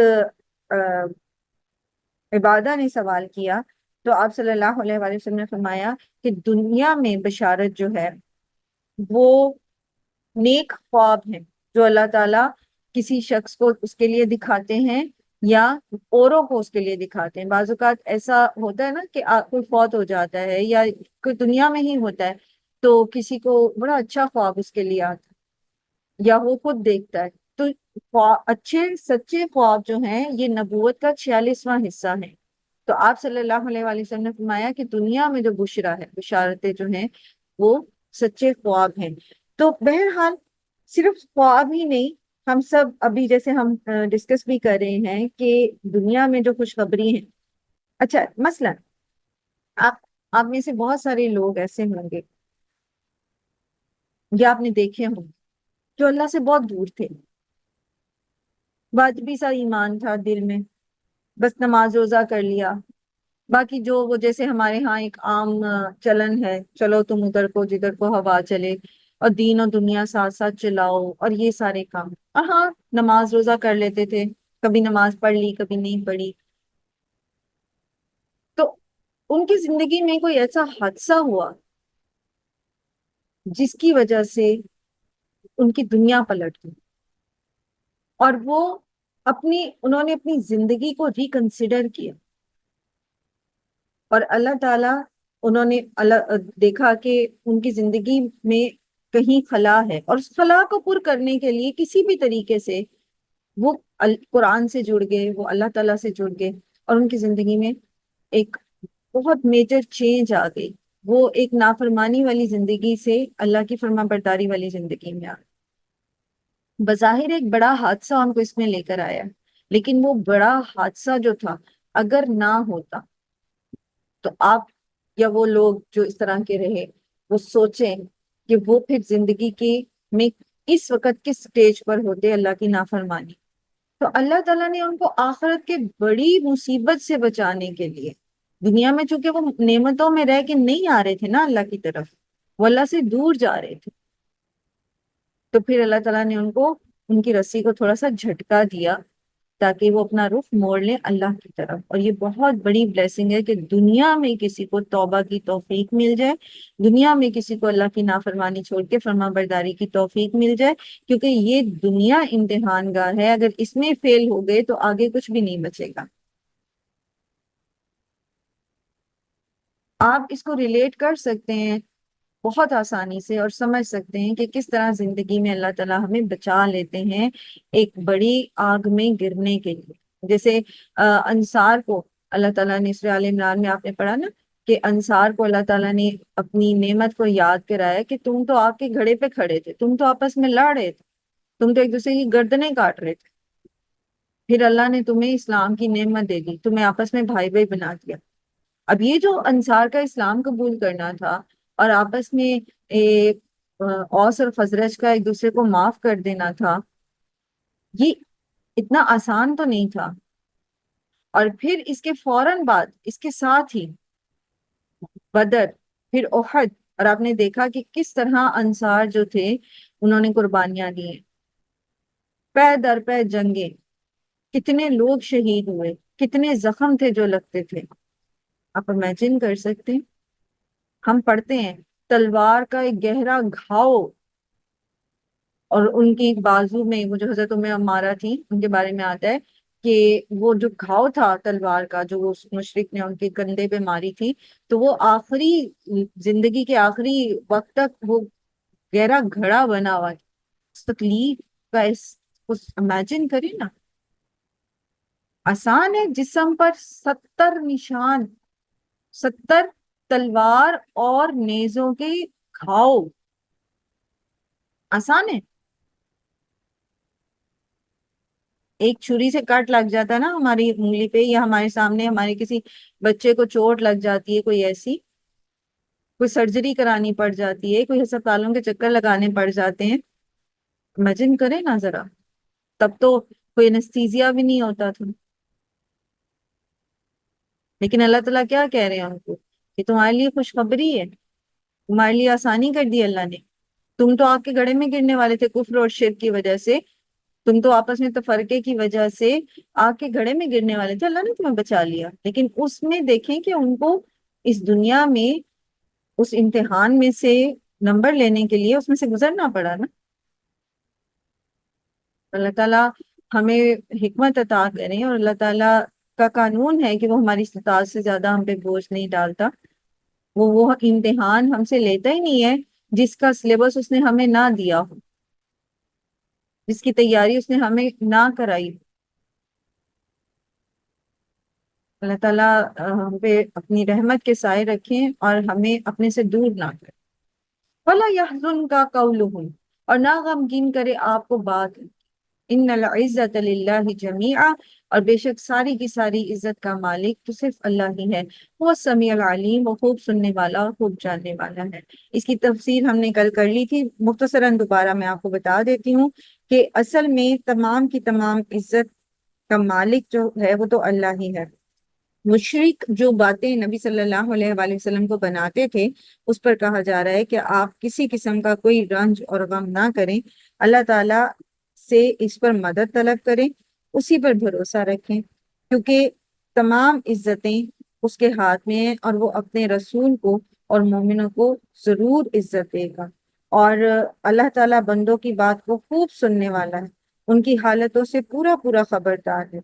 عبادہ نے سوال کیا، تو آپ صلی اللہ علیہ وآلہ وسلم نے فرمایا کہ دنیا میں بشارت جو ہے وہ نیک خواب ہیں جو اللہ تعالیٰ کسی شخص کو اس کے لیے دکھاتے ہیں، یا اوروں کو اس کے لیے دکھاتے ہیں۔ بعض اوقات ایسا ہوتا ہے نا کہ کوئی فوت ہو جاتا ہے، یا کوئی دنیا میں ہی ہوتا ہے تو کسی کو بڑا اچھا خواب اس کے لیے آتا ہے، یا وہ خود دیکھتا ہے۔ تو اچھے سچے خواب جو ہیں یہ نبوت کا 46واں حصہ ہے۔ تو آپ صلی اللہ علیہ وآلہ وسلم نے فرمایا کہ دنیا میں جو بشرا ہے، بشارتیں جو ہیں وہ سچے خواب ہیں۔ تو بہرحال صرف خواب ہی نہیں، ہم سب ابھی جیسے ہم ڈسکس بھی کر رہے ہیں کہ دنیا میں جو خوشخبری ہیں، اچھا مثلا آپ آپ میں سے بہت سارے لوگ ایسے ہوں گے یا آپ نے دیکھے ہوں جو اللہ سے بہت دور تھے، واجبی سا ایمان تھا دل میں، بس نماز روزہ کر لیا، باقی جو وہ جیسے ہمارے ہاں ایک عام چلن ہے، چلو تم ادھر کو جدھر کو ہوا چلے، اور دین اور دنیا ساتھ ساتھ چلاؤ، اور یہ سارے کام، اور ہاں نماز روزہ کر لیتے تھے، کبھی نماز پڑھ لی کبھی نہیں پڑھی۔ تو ان کی زندگی میں کوئی ایسا حادثہ ہوا جس کی وجہ سے ان کی دنیا پلٹ گئی، اور وہ انہوں نے اپنی زندگی کو ریکنسیڈر کیا، اور اللہ تعالیٰ انہوں نے دیکھا کہ ان کی زندگی میں کہیں خلا ہے، اور اس خلا کو پر کرنے کے لیے کسی بھی طریقے سے وہ قرآن سے جڑ گئے، وہ اللہ تعالیٰ سے جڑ گئے، اور ان کی زندگی میں ایک بہت میجر چینج آ گئی۔ وہ ایک نافرمانی والی زندگی سے اللہ کی فرما برداری والی زندگی میں آ گئے۔ بظاہر ایک بڑا حادثہ ان کو اس میں لے کر آیا، لیکن وہ بڑا حادثہ جو تھا اگر نہ ہوتا تو آپ یا وہ لوگ جو اس طرح کے رہے، وہ سوچیں کہ وہ پھر زندگی کی میں اس وقت کس سٹیج پر ہوتے اللہ کی نافرمانی۔ تو اللہ تعالیٰ نے ان کو آخرت کے بڑی مصیبت سے بچانے کے لیے، دنیا میں چونکہ وہ نعمتوں میں رہ کے نہیں آ رہے تھے نا اللہ کی طرف، وہ اللہ سے دور جا رہے تھے، تو پھر اللہ تعالیٰ نے ان کو ان کی رسی کو تھوڑا سا جھٹکا دیا تاکہ وہ اپنا رخ موڑ لیں اللہ کی طرف۔ اور یہ بہت بڑی بلیسنگ ہے کہ دنیا میں کسی کو توبہ کی توفیق مل جائے، دنیا میں کسی کو اللہ کی نافرمانی چھوڑ کے فرما برداری کی توفیق مل جائے، کیونکہ یہ دنیا امتحان گاہ ہے، اگر اس میں فیل ہو گئے تو آگے کچھ بھی نہیں بچے گا۔ آپ اس کو ریلیٹ کر سکتے ہیں بہت آسانی سے، اور سمجھ سکتے ہیں کہ کس طرح زندگی میں اللہ تعالیٰ ہمیں بچا لیتے ہیں ایک بڑی آگ میں گرنے کے لیے۔ جیسے انصار کو اللہ تعالیٰ نے سورہ آل عمران میں آپ نے پڑھا نا کہ انصار کو اللہ تعالیٰ نے اپنی نعمت کو یاد کرایا کہ تم تو آگ کے گھڑے پہ کھڑے تھے، تم تو آپس میں لڑ رہے تھے، تم تو ایک دوسرے کی گردنیں کاٹ رہے تھے، پھر اللہ نے تمہیں اسلام کی نعمت دے دی، تمہیں آپس میں بھائی بھائی بنا دیا۔ اب یہ جو انصار کا اسلام قبول کرنا تھا اور آپس میں ایک اوس اور خزرج کا ایک دوسرے کو معاف کر دینا تھا، یہ اتنا آسان تو نہیں تھا۔ اور پھر اس کے فوراً بعد اس کے ساتھ ہی بدر، پھر احد، اور آپ نے دیکھا کہ کس طرح انصار جو تھے انہوں نے قربانیاں دی ہیں، پے در پے جنگیں، کتنے لوگ شہید ہوئے، کتنے زخم تھے جو لگتے تھے۔ آپ امیجن کر سکتے ہیں، ہم پڑھتے ہیں تلوار کا ایک گہرا گھاؤ، اور ان کی بازو میں وہ جو حضرت ام عمارہ تھی ان کے بارے میں آتا ہے کہ وہ جو گھاؤ تھا تلوار کا جو وہ مشرک نے ان کے کندھے پہ ماری تھی، تو وہ آخری زندگی کے آخری وقت تک وہ گہرا گھڑا بنا ہوا تھا۔ اس تکلیف کا اس امیجن کریں نا، آسان ہے جسم پر 70 نشان، 70 تلوار اور نیزوں کے گھاؤ، آسان ہے؟ ایک چھری سے کٹ لگ جاتا ہے نا ہماری انگلی پہ، یا ہمارے سامنے ہمارے کسی بچے کو چوٹ لگ جاتی ہے، کوئی ایسی کوئی سرجری کرانی پڑ جاتی ہے، کوئی ہسپتالوں کے چکر لگانے پڑ جاتے ہیں، امیجن کریں نا ذرا، تب تو کوئی انستیزیا بھی نہیں ہوتا تھا۔ لیکن اللہ تعالیٰ کیا کہہ رہے ہیں ان کو کہ تمہارے لیے خوشخبری ہے، تمہارے لیے آسانی کر دی اللہ نے، تم تو آگ کے گڑھے میں گرنے والے تھے کفر اور شرک کی وجہ سے، تم تو آپس میں تفرقے کی وجہ سے آگ کے گھڑے میں گرنے والے تھے، اللہ نے تمہیں بچا لیا۔ لیکن اس میں دیکھیں کہ ان کو اس دنیا میں اس امتحان میں سے نمبر لینے کے لیے اس میں سے گزرنا پڑا نا۔ اللہ تعالیٰ ہمیں حکمت عطا کریں، اور اللہ تعالیٰ کا قانون ہے کہ وہ ہماری استطاعت سے زیادہ ہم پہ بوجھ نہیں ڈالتا، وہ امتحان ہم سے لیتا ہی نہیں ہے جس کا سلیبس اس نے ہمیں نہ دیا ہو، جس کی تیاری اس نے ہمیں نہ کرائی۔ اللہ تعالیٰ ہم پہ اپنی رحمت کے سائے رکھیں اور ہمیں اپنے سے دور نہ کریں۔ وَلَا يَحْزُنْكَ قَوْلُهُمْ، اور نہ غمگین کرے آپ کو بات، ان العزت للہ جمیعا، اور بے شک ساری کی ساری عزت کا مالک تو صرف اللہ ہی ہے۔ وہ سمیع العلیم، وہ خوب سننے والا اور خوب جاننے والا ہے۔ اس کی تفسیر ہم نے کل کر لی تھی، مختصراً دوبارہ میں آپ کو بتا دیتی ہوں کہ اصل میں تمام کی تمام عزت کا مالک جو ہے وہ تو اللہ ہی ہے۔ مشرک جو باتیں نبی صلی اللہ علیہ وآلہ وسلم کو بناتے تھے، اس پر کہا جا رہا ہے کہ آپ کسی قسم کا کوئی رنج اور غم نہ کریں، اللہ تعالیٰ سے اس پر مدد طلب کریں، اسی پر بھروسہ رکھیں، کیونکہ تمام عزتیں اس کے ہاتھ میں ہیں، اور وہ اپنے رسول کو اور مومنوں کو ضرور عزت دے گا۔ اور اللہ تعالیٰ بندوں کی بات کو خوب سننے والا ہے، ان کی حالتوں سے پورا پورا خبردار ہے۔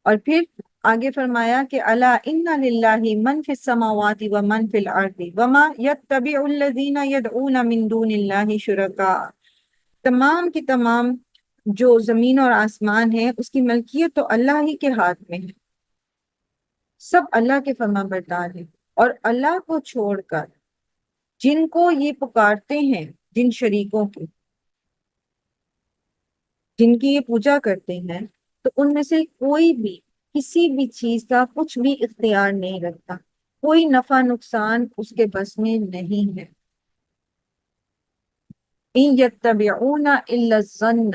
اور پھر آگے فرمایا کہ الا ان للہ من فی السماوات و من فی الارض وما یتبع الذین یدعون من دون اللہ شرکاء، تمام کی تمام جو زمین اور آسمان ہے اس کی ملکیت تو اللہ ہی کے ہاتھ میں ہے، سب اللہ کے فرما بردار ہیں۔ اور اللہ کو چھوڑ کر جن کو یہ پکارتے ہیں، جن شریکوں کی، جن کی یہ پوجا کرتے ہیں، تو ان میں سے کوئی بھی کسی بھی چیز کا کچھ بھی اختیار نہیں رکھتا، کوئی نفع نقصان اس کے بس میں نہیں ہے۔ ان یتبعون الا الظن،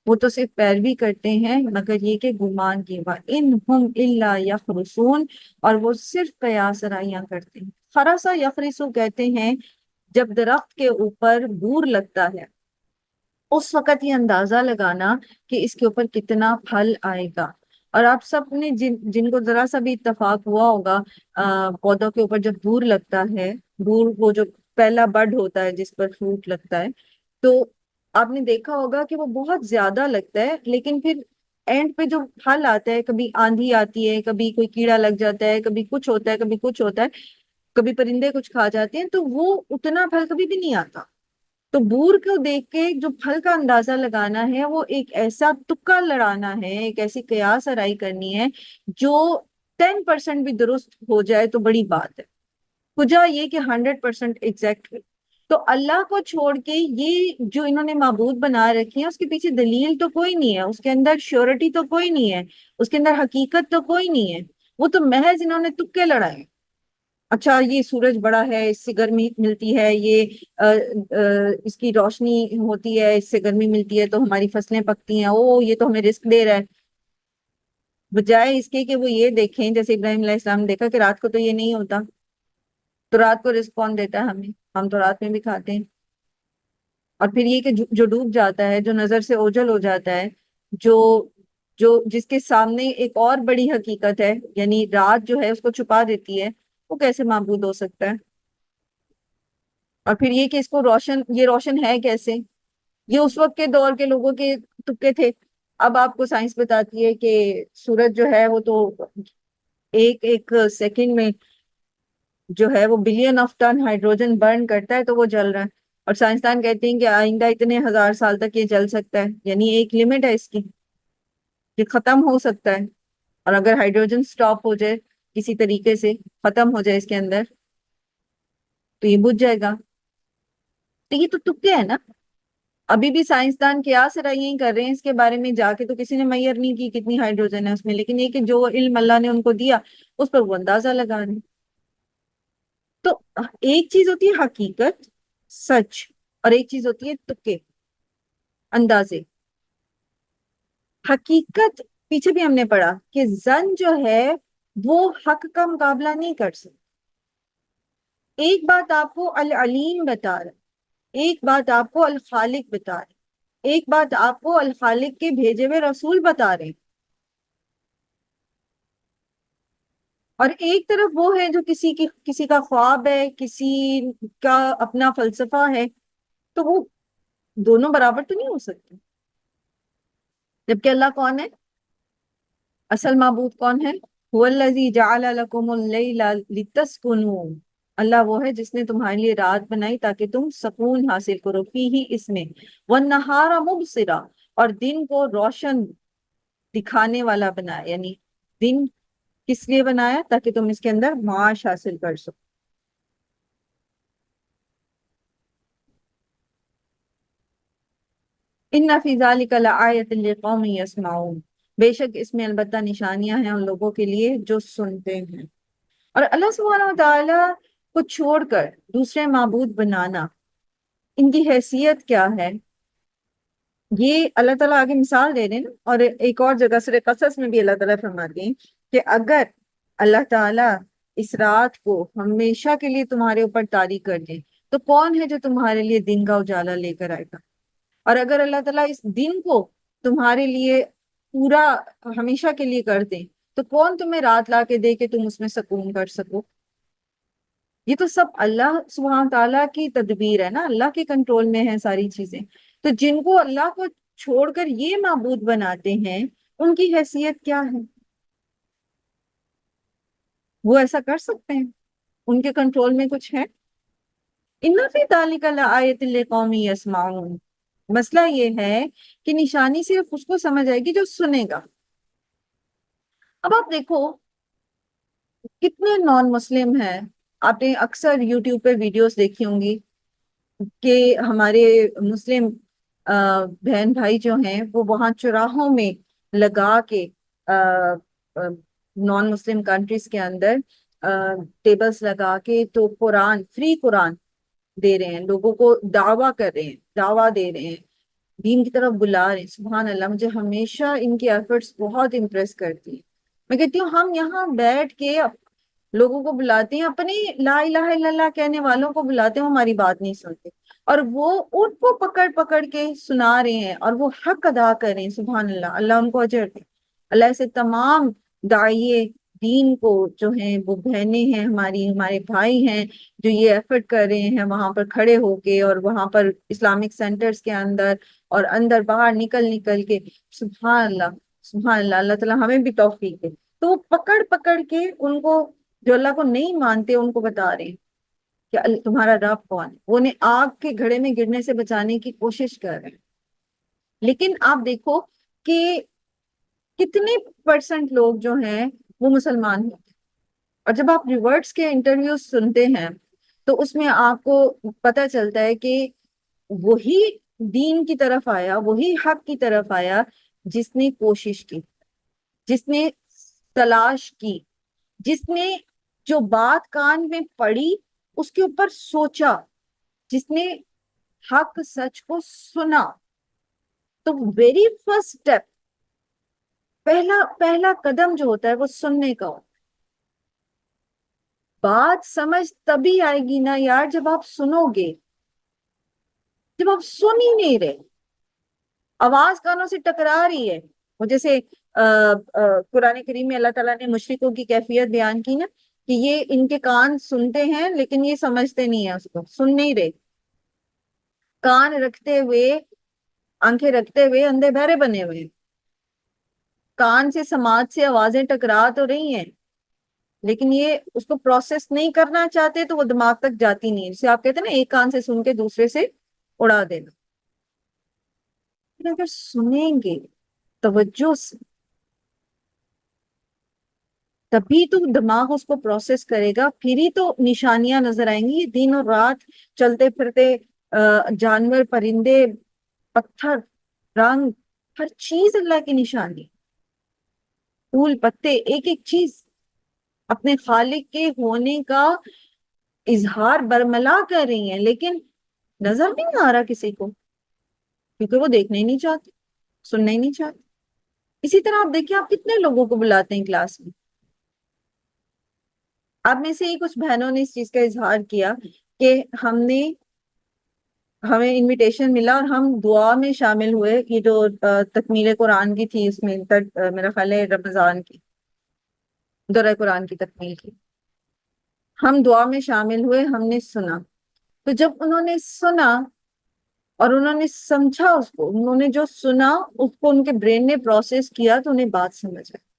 وہ تو صرف پیروی کرتے ہیں مگر یہ کہ گمان کی، ان ہم الا یخرصون، اور وہ صرف قیاس آرائیاں کرتے ہیں۔ خرسا یخرسو کہتے ہیں جب درخت کے اوپر بور لگتا ہے، اس وقت یہ اندازہ لگانا کہ اس کے اوپر کتنا پھل آئے گا۔ اور آپ سب نے جن کو ذرا سا بھی اتفاق ہوا ہوگا، پودوں کے اوپر جب بور لگتا ہے، بور وہ جو پہلا بڈ ہوتا ہے جس پر فروٹ لگتا ہے، تو آپ نے دیکھا ہوگا کہ وہ بہت زیادہ لگتا ہے، لیکن پھر اینڈ پہ جو پھل آتا ہے، کبھی آندھی آتی ہے، کبھی کوئی کیڑا لگ جاتا ہے، کبھی کچھ ہوتا ہے، کبھی کچھ ہوتا ہے، کبھی پرندے کچھ کھا جاتے ہیں، تو وہ اتنا پھل کبھی بھی نہیں آتا۔ تو بور کو دیکھ کے جو پھل کا اندازہ لگانا ہے، وہ ایک ایسا تکا لڑانا ہے، ایک ایسی قیاس آرائی کرنی ہے جو 10% بھی درست ہو جائے تو بڑی بات ہے، کجا یہ کہ 100% ایگزیکٹ۔ تو اللہ کو چھوڑ کے یہ جو انہوں نے معبود بنا رکھے ہیں، اس کے پیچھے دلیل تو کوئی نہیں ہے، اس کے اندر شیورٹی تو کوئی نہیں ہے، اس کے اندر حقیقت تو کوئی نہیں ہے، وہ تو محض انہوں نے تکے لڑائے۔ اچھا یہ سورج بڑا ہے، اس سے گرمی ملتی ہے، یہ اس کی روشنی ہوتی ہے، اس سے گرمی ملتی ہے تو ہماری فصلیں پکتی ہیں، او یہ تو ہمیں رزق دے رہا ہے، بجائے اس کے کہ وہ یہ دیکھیں جیسے ابراہیم علیہ السلام نے دیکھا کہ رات کو تو یہ نہیں ہوتا، تو رات کو رزق کون دیتا ہے ہمیں، ہم تو رات میں بھی کھاتے ہیں۔ اور پھر یہ کہ جو ڈوب جاتا ہے، جو نظر سے اوجھل ہو جاتا ہے، جو جو جس کے سامنے ایک اور بڑی حقیقت ہے، یعنی رات جو ہے اس کو چھپا دیتی ہے، وہ کیسے معبود ہو سکتا ہے؟ اور پھر یہ کہ اس کو یہ روشن ہے کیسے؟ یہ اس وقت کے دور کے لوگوں کے تکے تھے۔ اب آپ کو سائنس بتاتی ہے کہ سورج جو ہے وہ تو ایک ایک سیکنڈ میں جو ہے وہ billion of ton hydrogen burn کرتا ہے تو وہ جل رہا ہے، اور سائنسدان کہتے ہیں کہ آئندہ اتنے ہزار سال تک یہ جل سکتا ہے، یعنی ایک لمٹ ہے اس کی، یہ ختم ہو سکتا ہے۔ اور اگر ہائیڈروجن سٹاپ ہو جائے کسی طریقے سے، ختم ہو جائے اس کے اندر، تو یہ بجھ جائے گا۔ تو یہ تو تکے ہیں نا، ابھی بھی سائنسدان قیاس آرائیاں کر رہے ہیں اس کے بارے میں، جا کے تو کسی نے میئر نہیں کی کتنی ہائیڈروجن ہے اس میں، لیکن یہ کہ جو علم اللہ نے ان کو دیا اس پر وہ اندازہ لگا رہے ہیں۔ تو ایک چیز ہوتی ہے حقیقت، سچ، اور ایک چیز ہوتی ہے تکے، اندازے۔ حقیقت پیچھے بھی ہم نے پڑھا کہ زن جو ہے وہ حق کا مقابلہ نہیں کر سکتا۔ ایک بات آپ کو العلیم بتا رہا، ایک بات آپ کو الخالق بتا رہے، ایک بات آپ کو الخالق کے بھیجے ہوئے رسول بتا رہے، اور ایک طرف وہ ہے جو کسی کا خواب ہے، کسی کا اپنا فلسفہ ہے، تو وہ دونوں برابر تو نہیں ہو سکتے۔ جبکہ اللہ کون ہے؟ اصل معبود کون ہے؟ هو الذی جعل لکم اللیل لتسکنوا، اللہ وہ ہے جس نے تمہارے لیے رات بنائی تاکہ تم سکون حاصل کرو، فیہ اس میں، والنہار مبصرا، اور دن کو روشن دکھانے والا بنایا، یعنی دن کس لیے بنایا؟ تاکہ تم اس کے اندر معاش حاصل کر سکو۔ ان فی ذلک لآیۃ لقوم یسمعون، بے شک اس میں البتہ نشانیاں ہیں ان لوگوں کے لیے جو سنتے ہیں۔ اور اللہ سبحانہ و تعالیٰ کو چھوڑ کر دوسرے معبود بنانا، ان کی حیثیت کیا ہے، یہ اللہ تعالیٰ آگے مثال دے رہے ہیں نا۔ اور ایک اور جگہ سورہ قصص میں بھی اللہ تعالیٰ فرماتے ہیں کہ اگر اللہ تعالیٰ اس رات کو ہمیشہ کے لیے تمہارے اوپر طاری کر دے تو کون ہے جو تمہارے لیے دن کا اجالا لے کر آئے گا؟ اور اگر اللہ تعالیٰ اس دن کو تمہارے لیے پورا ہمیشہ کے لیے کر دے تو کون تمہیں رات لا کے دے کہ تم اس میں سکون کر سکو؟ یہ تو سب اللہ سبحانہ تعالیٰ کی تدبیر ہے نا، اللہ کے کنٹرول میں ہے ساری چیزیں۔ تو جن کو اللہ کو چھوڑ کر یہ معبود بناتے ہیں ان کی حیثیت کیا ہے؟ وہ ایسا کر سکتے ہیں؟ ان کے کنٹرول میں کچھ ہے؟ ان فی ذلک لآیۃ لقوم یسمعون۔ مسئلہ یہ ہے کہ نشانی صرف اس کو سمجھ آئے گی جو سنے گا۔ اب آپ دیکھو کتنے نان مسلم ہیں، آپ نے اکثر یوٹیوب پہ ویڈیوز دیکھی ہوں گی کہ ہمارے مسلم بہن بھائی جو ہیں وہ وہاں چوراہوں میں لگا کے نان مسلم کنٹریز کے اندر ٹیبلز لگا کے تو قرآن، فری قرآن دے رہے ہیں، لوگوں کو دعویٰ کر رہے ہیں، دعویٰ دے رہے ہیں، دین کی طرف بلا رہے ہیں۔ سبحان اللہ، مجھے ہمیشہ ان کی ایفرٹس بہت امپریس کرتی ہیں۔ میں کہتی ہوں ہم یہاں بیٹھ کے لوگوں کو بلاتے ہیں، اپنی لا الہ الا اللہ کہنے والوں کو بلاتے ہیں، وہ ہماری بات نہیں سنتے، اور وہ ان کو پکڑ پکڑ کے سنا رہے ہیں اور وہ حق ادا کر رہے ہیں۔ سبحان اللہ، اللہ ان کو اجر دے۔ اللہ سے تمام داعیے دین کو جو ہیں، وہ بہنیں ہیں ہماری، ہمارے بھائی ہیں جو یہ ایفرٹ کر رہے ہیں وہاں پر کھڑے ہو کے، اور وہاں پر اسلامک سینٹرز کے اندر اور اندر باہر نکل نکل کے۔ سبحان اللہ، سبحان اللہ، اللہ تعالیٰ ہمیں بھی توفیق دے۔ تو وہ پکڑ پکڑ کے ان کو، جو اللہ کو نہیں مانتے، ان کو بتا رہے ہیں کہ تمہارا رب کون ہے، وہ انہیں آگ کے گھڑے میں گرنے سے بچانے کی کوشش کر رہے ہیں۔ لیکن آپ دیکھو کہ کتنے پرسنٹ لوگ جو ہیں وہ مسلمان ہوتے ہیں، اور جب آپ ریورٹس کے انٹرویو سنتے ہیں تو اس میں آپ کو پتہ چلتا ہے کہ وہی دین کی طرف آیا، وہی حق کی طرف آیا جس نے کوشش کی، جس نے تلاش کی، جس نے جو بات کان میں پڑی اس کے اوپر سوچا، جس نے حق سچ کو سنا۔ تو ویری فرسٹ اسٹیپ، پہلا قدم جو ہوتا ہے وہ سننے کا ہوتا ہے۔ بات سمجھ تبھی آئے گی نا یار جب آپ سنو گے، جب آپ سن ہی نہیں رہے، آواز کانوں سے ٹکرا رہی ہے۔ وہ جیسے قرآن کریم میں اللہ تعالیٰ نے مشرکوں کی کیفیت بیان کی نا، کہ یہ ان کے کان سنتے ہیں لیکن یہ سمجھتے نہیں ہیں، اس کو سن نہیں رہے، کان رکھتے ہوئے، آنکھیں رکھتے ہوئے اندھے بہرے بنے ہوئے، کان سے سماعت سے آوازیں ٹکرا تو رہی ہیں لیکن یہ اس کو پروسیس نہیں کرنا چاہتے، تو وہ دماغ تک جاتی نہیں ہے، جسے آپ کہتے ہیں نا ایک کان سے سن کے دوسرے سے اڑا دینا۔ لیکن اگر سنیں گے توجہ سے تبھی تو دماغ اس کو پروسیس کرے گا، پھر ہی تو نشانیاں نظر آئیں گی۔ یہ دن اور رات چلتے پھرتے جانور، پرندے، پتھر، رنگ، ہر چیز اللہ کی نشانی، پھول پتے، ایک ایک چیز اپنے خالق کے ہونے کا اظہار برملا کر رہی ہیں، لیکن نظر نہیں آ رہا کسی کو، کیونکہ وہ دیکھنا ہی نہیں چاہتے، سننا ہی نہیں چاہتے۔ اسی طرح آپ دیکھیں، آپ کتنے لوگوں کو بلاتے ہیں کلاس میں، آپ میں سے ہی کچھ بہنوں نے اس چیز کا اظہار کیا کہ ہمیں انویٹیشن ملا اور ہم دعا میں شامل ہوئے، یہ جو تکمیل قرآن کی تھی، اس میں میرا خیال ہے رمضان کی دورہ قرآن کی تکمیل کی، ہم دعا میں شامل ہوئے، ہم نے سنا۔ تو جب انہوں نے سنا اور انہوں نے سمجھا، اس کو انہوں نے جو سنا اس کو ان کے برین نے پروسیس کیا تو انہیں بات سمجھ آئی۔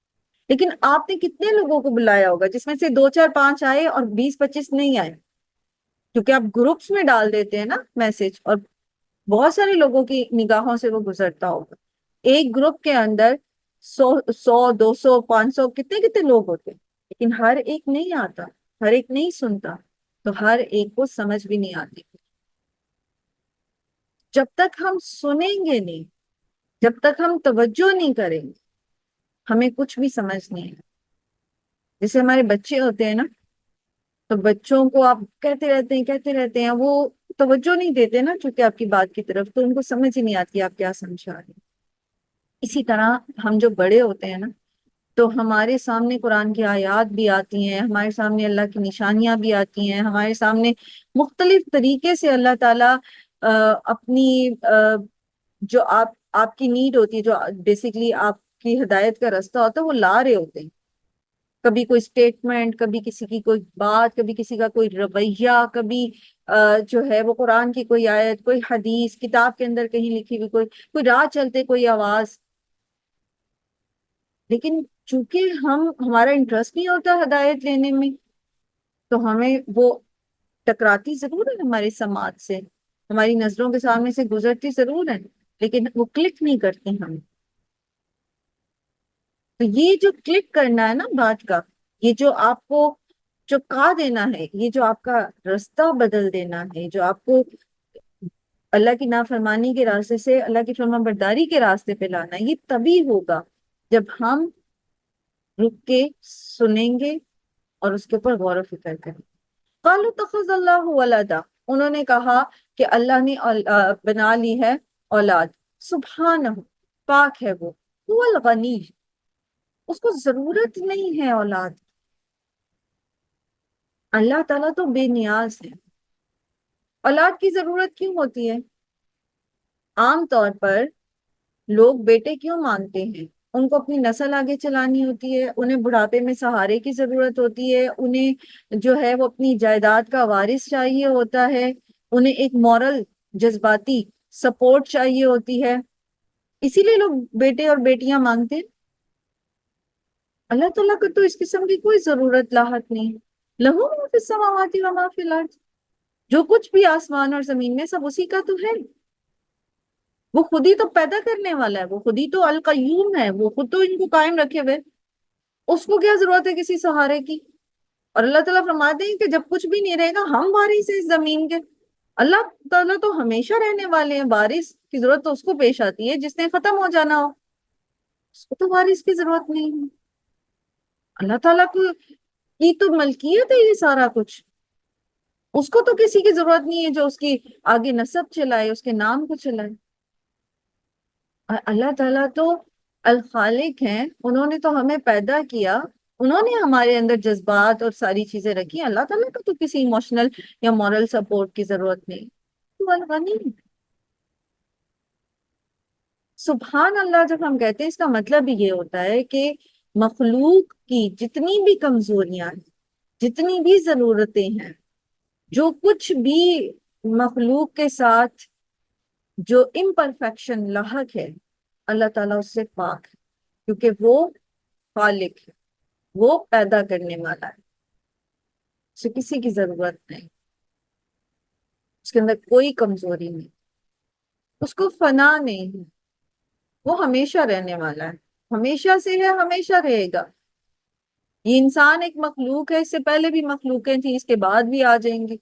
لیکن آپ نے کتنے لوگوں کو بلایا ہوگا جس میں سے 2 4 5 آئے اور 20 25 نہیں آئے؟ کیونکہ آپ گروپس میں ڈال دیتے ہیں نا میسج، اور بہت سارے لوگوں کی نگاہوں سے وہ گزرتا ہوگا۔ ایک گروپ کے اندر 100 200 500 کتنے کتنے لوگ ہوتے ہیں، لیکن ہر ایک نہیں آتا، ہر ایک نہیں سنتا، تو ہر ایک کو سمجھ بھی نہیں آتی۔ جب تک ہم سنیں گے نہیں، جب تک ہم توجہ نہیں کریں گے، ہمیں کچھ بھی سمجھ نہیں ہے. جیسے ہمارے بچے ہوتے ہیں نا، تو بچوں کو آپ کہتے رہتے ہیں وہ توجہ نہیں دیتے نا چونکہ آپ کی بات کی طرف، تو ان کو سمجھ ہی نہیں آتی آپ کیا سمجھا رہے ہیں. اسی طرح ہم جو بڑے ہوتے ہیں نا، تو ہمارے سامنے قرآن کی آیات بھی آتی ہیں، ہمارے سامنے اللہ کی نشانیاں بھی آتی ہیں، ہمارے سامنے مختلف طریقے سے اللہ تعالیٰ اپنی جو آپ کی نیڈ ہوتی ہے، جو بیسیکلی آپ کی ہدایت کا راستہ ہوتا ہے، وہ لا رہے ہوتے ہیں. کبھی کوئی اسٹیٹمنٹ، کبھی کسی کی کوئی بات، کبھی کسی کا کوئی رویہ، کبھی جو ہے وہ قرآن کی کوئی آیت، کوئی حدیث کتاب کے اندر کہیں لکھی ہوئی، کوئی راہ چلتے کوئی آواز. لیکن چونکہ ہمارا انٹرسٹ نہیں ہوتا ہدایت لینے میں، تو ہمیں وہ ٹکراتی ضرور ہے ہماری سماعت سے، ہماری نظروں کے سامنے سے گزرتی ضرور ہے، لیکن وہ کلک نہیں کرتی ہم. تو یہ جو کلک کرنا ہے نا بات کا، یہ جو آپ کو چپکا دینا ہے، یہ جو آپ کا راستہ بدل دینا ہے، جو آپ کو اللہ کی نافرمانی کے راستے سے اللہ کی فرما برداری کے راستے پہ لانا ہے، یہ تبھی ہوگا جب ہم رک کے سنیں گے اور اس کے اوپر غور و فکر کریں. قالوا اتخذ اللہ ولدا، انہوں نے کہا کہ اللہ نے بنا لی ہے اولاد. سبحانہ، پاک ہے وہ، هو الغنی، اس کو ضرورت نہیں ہے اولاد. اللہ تعالیٰ تو بے نیاز ہے. اولاد کی ضرورت کیوں ہوتی ہے؟ عام طور پر لوگ بیٹے کیوں مانگتے ہیں؟ ان کو اپنی نسل آگے چلانی ہوتی ہے، انہیں بڑھاپے میں سہارے کی ضرورت ہوتی ہے، انہیں جو ہے وہ اپنی جائیداد کا وارث چاہیے ہوتا ہے، انہیں ایک مورل جذباتی سپورٹ چاہیے ہوتی ہے. اسی لیے لوگ بیٹے اور بیٹیاں مانگتے ہیں. اللہ تعالیٰ کو تو اس قسم کی کوئی ضرورت لاحق نہیں. لہو ما فی السماوات و ما فی الارض، جو کچھ بھی آسمان اور زمین میں سب اسی کا تو ہے. وہ خود ہی تو پیدا کرنے والا ہے، وہ خود ہی تو القیوم ہے، وہ خود تو ان کو قائم رکھے ہوئے. اس کو کیا ضرورت ہے کسی سہارے کی؟ اور اللہ تعالیٰ فرماتے ہیں کہ جب کچھ بھی نہیں رہے گا ہم وارث ہیں اس زمین کے. اللہ تعالیٰ تو ہمیشہ رہنے والے ہیں، وارث کی ضرورت تو اس کو پیش آتی ہے جس نے ختم ہو جانا ہو، اس کو تو وارث کی ضرورت نہیں ہے. اللہ تعالیٰ کو کی تو ملکیت ہے یہ سارا کچھ، اس کو تو کسی کی ضرورت نہیں ہے جو اس کی آگے نسب چلائے، اس کے نام کو چلائے. اور اللہ تعالیٰ تو الخالق ہیں، انہوں نے تو ہمیں پیدا کیا، انہوں نے ہمارے اندر جذبات اور ساری چیزیں رکھی. اللہ تعالیٰ کو تو کسی ایموشنل یا مورل سپورٹ کی ضرورت نہیں. تو الغنی. سبحان اللہ جب ہم کہتے ہیں اس کا مطلب یہ ہوتا ہے کہ مخلوق کی جتنی بھی کمزوریاں ہیں، جتنی بھی ضرورتیں ہیں، جو کچھ بھی مخلوق کے ساتھ جو امپرفیکشن لاحق ہے، اللہ تعالیٰ اس سے پاک ہے، کیونکہ وہ خالق ہے، وہ پیدا کرنے والا ہے. اسے کسی کی ضرورت نہیں، اس کے اندر کوئی کمزوری نہیں، اس کو فنا نہیں ہے، وہ ہمیشہ رہنے والا ہے، ہمیشہ سے ہے، ہمیشہ رہے گا. یہ انسان ایک مخلوق ہے، اس سے پہلے بھی مخلوقیں تھیں، اس کے بعد بھی آ جائیں گی.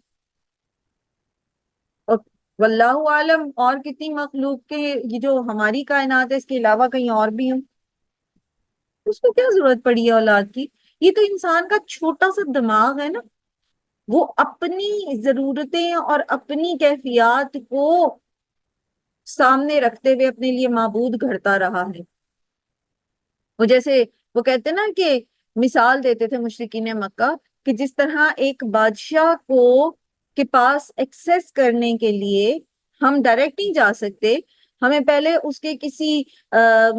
اور واللہ عالم اور کتنی مخلوق کے یہ جو ہماری کائنات ہے اس کے علاوہ کہیں اور بھی ہوں، اس کو کیا ضرورت پڑی ہے اولاد کی؟ یہ تو انسان کا چھوٹا سا دماغ ہے نا، وہ اپنی ضرورتیں اور اپنی کیفیات کو سامنے رکھتے ہوئے اپنے لیے معبود گھڑتا رہا ہے. وہ جیسے وہ کہتے نا کہ مثال دیتے تھے مشرکین مکہ کہ جس طرح ایک بادشاہ کو کے پاس ایکسیس کرنے کے لیے ہم ڈائریکٹ نہیں جا سکتے، ہمیں پہلے اس کے کسی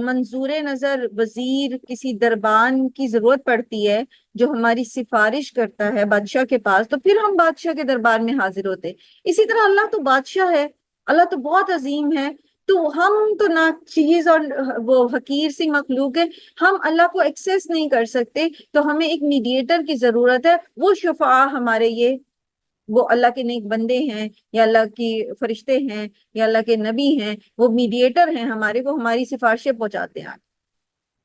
منظور نظر وزیر، کسی دربان کی ضرورت پڑتی ہے جو ہماری سفارش کرتا ہے بادشاہ کے پاس، تو پھر ہم بادشاہ کے دربار میں حاضر ہوتے. اسی طرح اللہ تو بادشاہ ہے، اللہ تو بہت عظیم ہے، تو ہم تو نہ چیز اور وہ حقیر سی مخلوق ہے، ہم اللہ کو ایکسیس نہیں کر سکتے، تو ہمیں ایک میڈیٹر کی ضرورت ہے. وہ شفاعہ ہمارے یہ وہ اللہ کے نیک بندے ہیں یا اللہ کی فرشتے ہیں یا اللہ کے نبی ہیں، وہ میڈیٹر ہیں ہمارے کو ہماری سفارشیں پہنچاتے ہیں.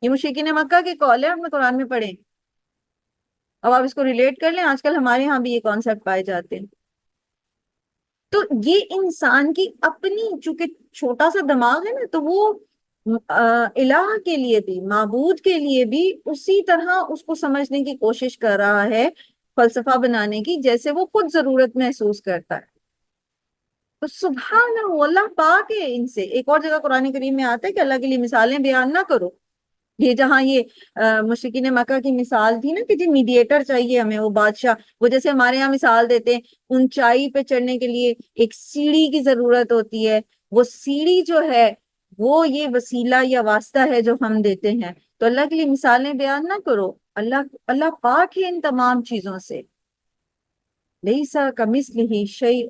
یہ مشرکین مکہ کے قول ہے، ہم نے قرآن میں پڑھیں. اب آپ اس کو ریلیٹ کر لیں، آج کل ہمارے ہاں بھی یہ کانسیپٹ پائے جاتے ہیں. تو یہ انسان کی اپنی چونکہ چھوٹا سا دماغ ہے نا، تو وہ الہ کے لیے بھی، معبود کے لیے بھی اسی طرح اس کو سمجھنے کی کوشش کر رہا ہے، فلسفہ بنانے کی، جیسے وہ خود ضرورت محسوس کرتا ہے۔ تو سبحان اللہ پاک ہے ان سے۔ ایک اور جگہ قرآن کریم میں آتا ہے کہ اللہ کے لیے مثالیں بیان نہ کرو۔ یہ جہاں یہ مشرکین مکہ کی مثال تھی نا کہ جی میڈیٹر چاہیے ہمیں، وہ بادشاہ، وہ جیسے ہمارے یہاں مثال دیتے ہیں اونچائی پہ چڑھنے کے لیے ایک سیڑھی کی ضرورت ہوتی ہے، وہ سیڑھی جو ہے وہ یہ وسیلہ یا واسطہ ہے جو ہم دیتے ہیں۔ تو اللہ کے لیے مثالیں بیان نہ کرو، اللہ پاک ہے ان تمام چیزوں سے۔ لیسا کمثلہ شیء،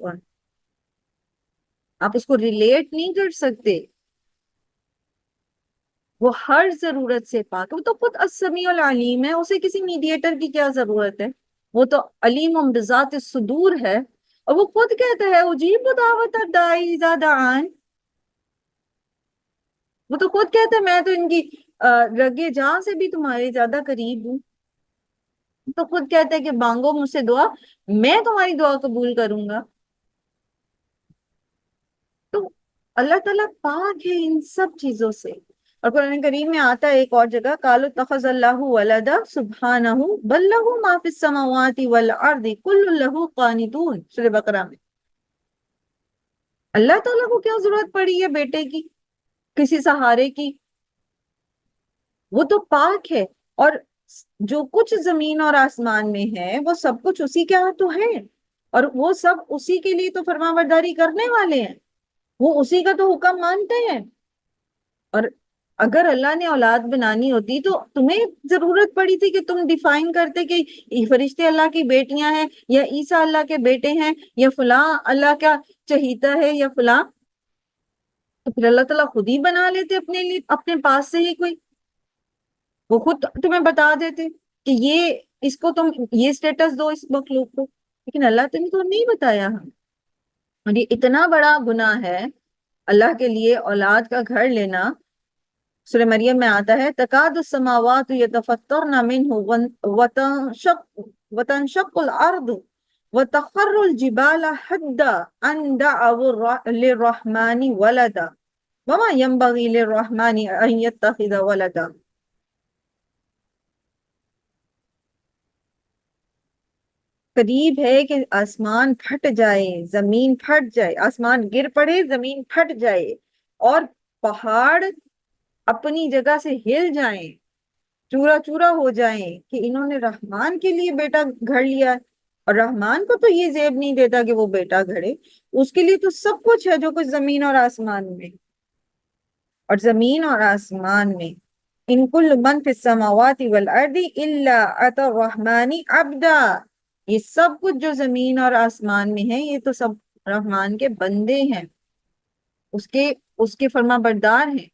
آپ اس کو ریلیٹ نہیں کر سکتے، وہ ہر ضرورت سے پاک ہے، وہ تو خود السمیع العلیم ہے، اسے کسی میڈیٹر کی کیا ضرورت ہے؟ وہ تو علیم بذات الصدور ہے، اور وہ خود کہتا ہے اجیب دعوت الداعی اذا دعان، وہ تو خود کہتا ہے میں تو ان کی رگے جاں سے بھی تمہارے زیادہ قریب ہوں، تو خود کہتا ہے کہ مانگو مجھ سے دعا، میں تمہاری دعا قبول کروں گا۔ تو اللہ تعالیٰ پاک ہے ان سب چیزوں سے۔ اور قرآن کریم میں آتا ہے ایک اور جگہ قالوا اتخذ اللہ ولدا سبحانہ بل لہ ما فی السماوات والارض کل لہ قانتون، سورہ بقرہ میں۔ اللہ تعالیٰ کو کیا ضرورت پڑی ہے بیٹے کی، کسی سہارے کی؟ وہ تو پاک ہے، اور جو کچھ زمین اور آسمان میں ہے وہ سب کچھ اسی کے ہاتھوں ہے، اور وہ سب اسی کے لیے تو فرما برداری کرنے والے ہیں، وہ اسی کا تو حکم مانتے ہیں۔ اور اگر اللہ نے اولاد بنانی ہوتی تو تمہیں ضرورت پڑی تھی کہ تم ڈیفائن کرتے کہ یہ فرشتے اللہ کی بیٹیاں ہیں، یا عیسیٰ اللہ کے بیٹے ہیں، یا فلاں اللہ کا چہیتا ہے، یا فلاں؟ تو پھر اللہ تعالیٰ خود ہی بنا لیتے اپنے لیے، اپنے پاس سے ہی کوئی، وہ خود تمہیں بتا دیتے کہ یہ اس کو تم یہ سٹیٹس دو اس مخلوق کو، لیکن اللہ نے تو نہیں بتایا ہم۔ اور یہ اتنا بڑا گناہ ہے اللہ کے لیے اولاد کا گھر لینا۔ سورہ مریم میں آتا ہے تکاد السماوات یتفطرن منہ وتنشق الارض وتخر الجبال حدا ان دعوا للرحمن ولدا وما ينبغي للرحمن ان يتخذ ولدا۔ قریب ہے کہ آسمان پھٹ جائے، زمین پھٹ جائے، آسمان گر پڑے، زمین پھٹ جائے، اور پہاڑ اپنی جگہ سے ہل جائیں، چورا چورا ہو جائیں، کہ انہوں نے رحمان کے لیے بیٹا گھڑ لیا ہے۔ اور رحمان کو تو یہ زیب نہیں دیتا کہ وہ بیٹا گھڑے، اس کے لیے تو سب کچھ ہے جو کچھ زمین اور آسمان میں، اور زمین اور آسمان میں ان کل من فی السماوات والارض الا اتى الرحمن عبدا، یہ سب کچھ جو زمین اور آسمان میں ہے یہ تو سب رحمان کے بندے ہیں، اس کے فرما بردار ہیں۔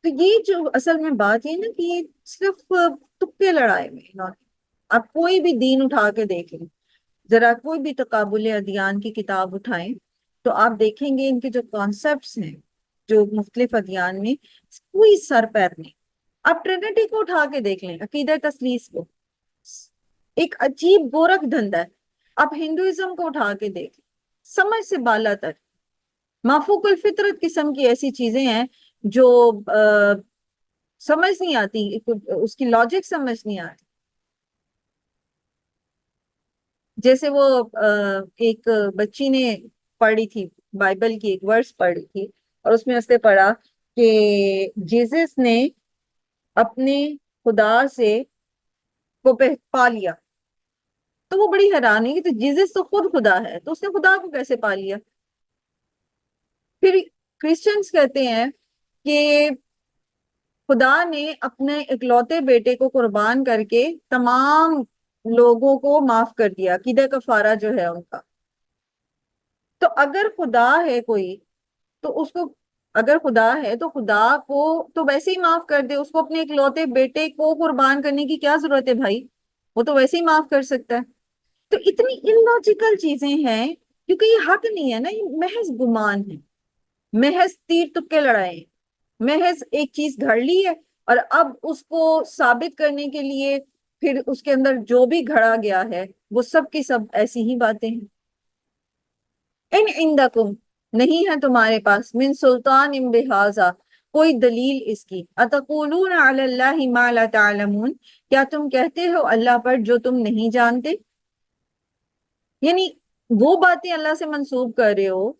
تو یہ جو اصل میں بات ہے نا کہ یہ صرف تکے لڑائے میں انہوں نے، آپ کوئی بھی دین اٹھا کے دیکھ لیں، ذرا کوئی بھی تقابل ادیان کی کتاب اٹھائیں تو آپ دیکھیں گے ان کے جو کانسیپٹس ہیں جو مختلف ادیان میں، کوئی سر پیر نہیں۔ آپ ٹرینٹی کو اٹھا کے دیکھ لیں، عقیدہ تثلیث کو، ایک عجیب گورکھ دھندا ہے۔ آپ ہندوازم کو اٹھا کے دیکھ لیں، سمجھ سے بالا تر مافوق الفطرت قسم کی ایسی چیزیں ہیں جو سمجھ نہیں آتی، اس کی لاجک سمجھ نہیں آتی۔ جیسے وہ ایک بچی نے پڑھی تھی بائبل کی ایک ورس پڑھی تھی، اور اس میں اس نے پڑھا کہ جیسس نے اپنے خدا سے کو پا لیا، تو وہ بڑی حیران ہے کہ تو جیسس تو خود خدا ہے تو اس نے خدا کو کیسے پا لیا؟ پھر کرسچنز کہتے ہیں کہ خدا نے اپنے اکلوتے بیٹے کو قربان کر کے تمام لوگوں کو معاف کر دیا، عقیدہ کفارہ جو ہے ان کا۔ تو اگر خدا ہے کوئی تو اس کو، اگر خدا ہے تو خدا کو تو ویسے ہی معاف کر دے، اس کو اپنے اکلوتے بیٹے کو قربان کرنے کی کیا ضرورت ہے بھائی؟ وہ تو ویسے ہی معاف کر سکتا ہے۔ تو اتنی illogical چیزیں ہیں کیونکہ یہ حق نہیں ہے نا، یہ محض گمان ہے، محض تیر تکے لڑائے، محض ایک چیز گھڑ لی ہے، اور اب اس کو ثابت کرنے کے لیے پھر اس کے اندر جو بھی گھڑا گیا ہے وہ سب کی سب ایسی ہی باتیں ہیں۔ ان عندکم نہیں ہے تمہارے پاس من سلطان بہذا کوئی دلیل اس کی، اتقولون علی اللہ ما لا تعلمون کیا تم کہتے ہو اللہ پر جو تم نہیں جانتے، یعنی وہ باتیں اللہ سے منسوب کر رہے ہو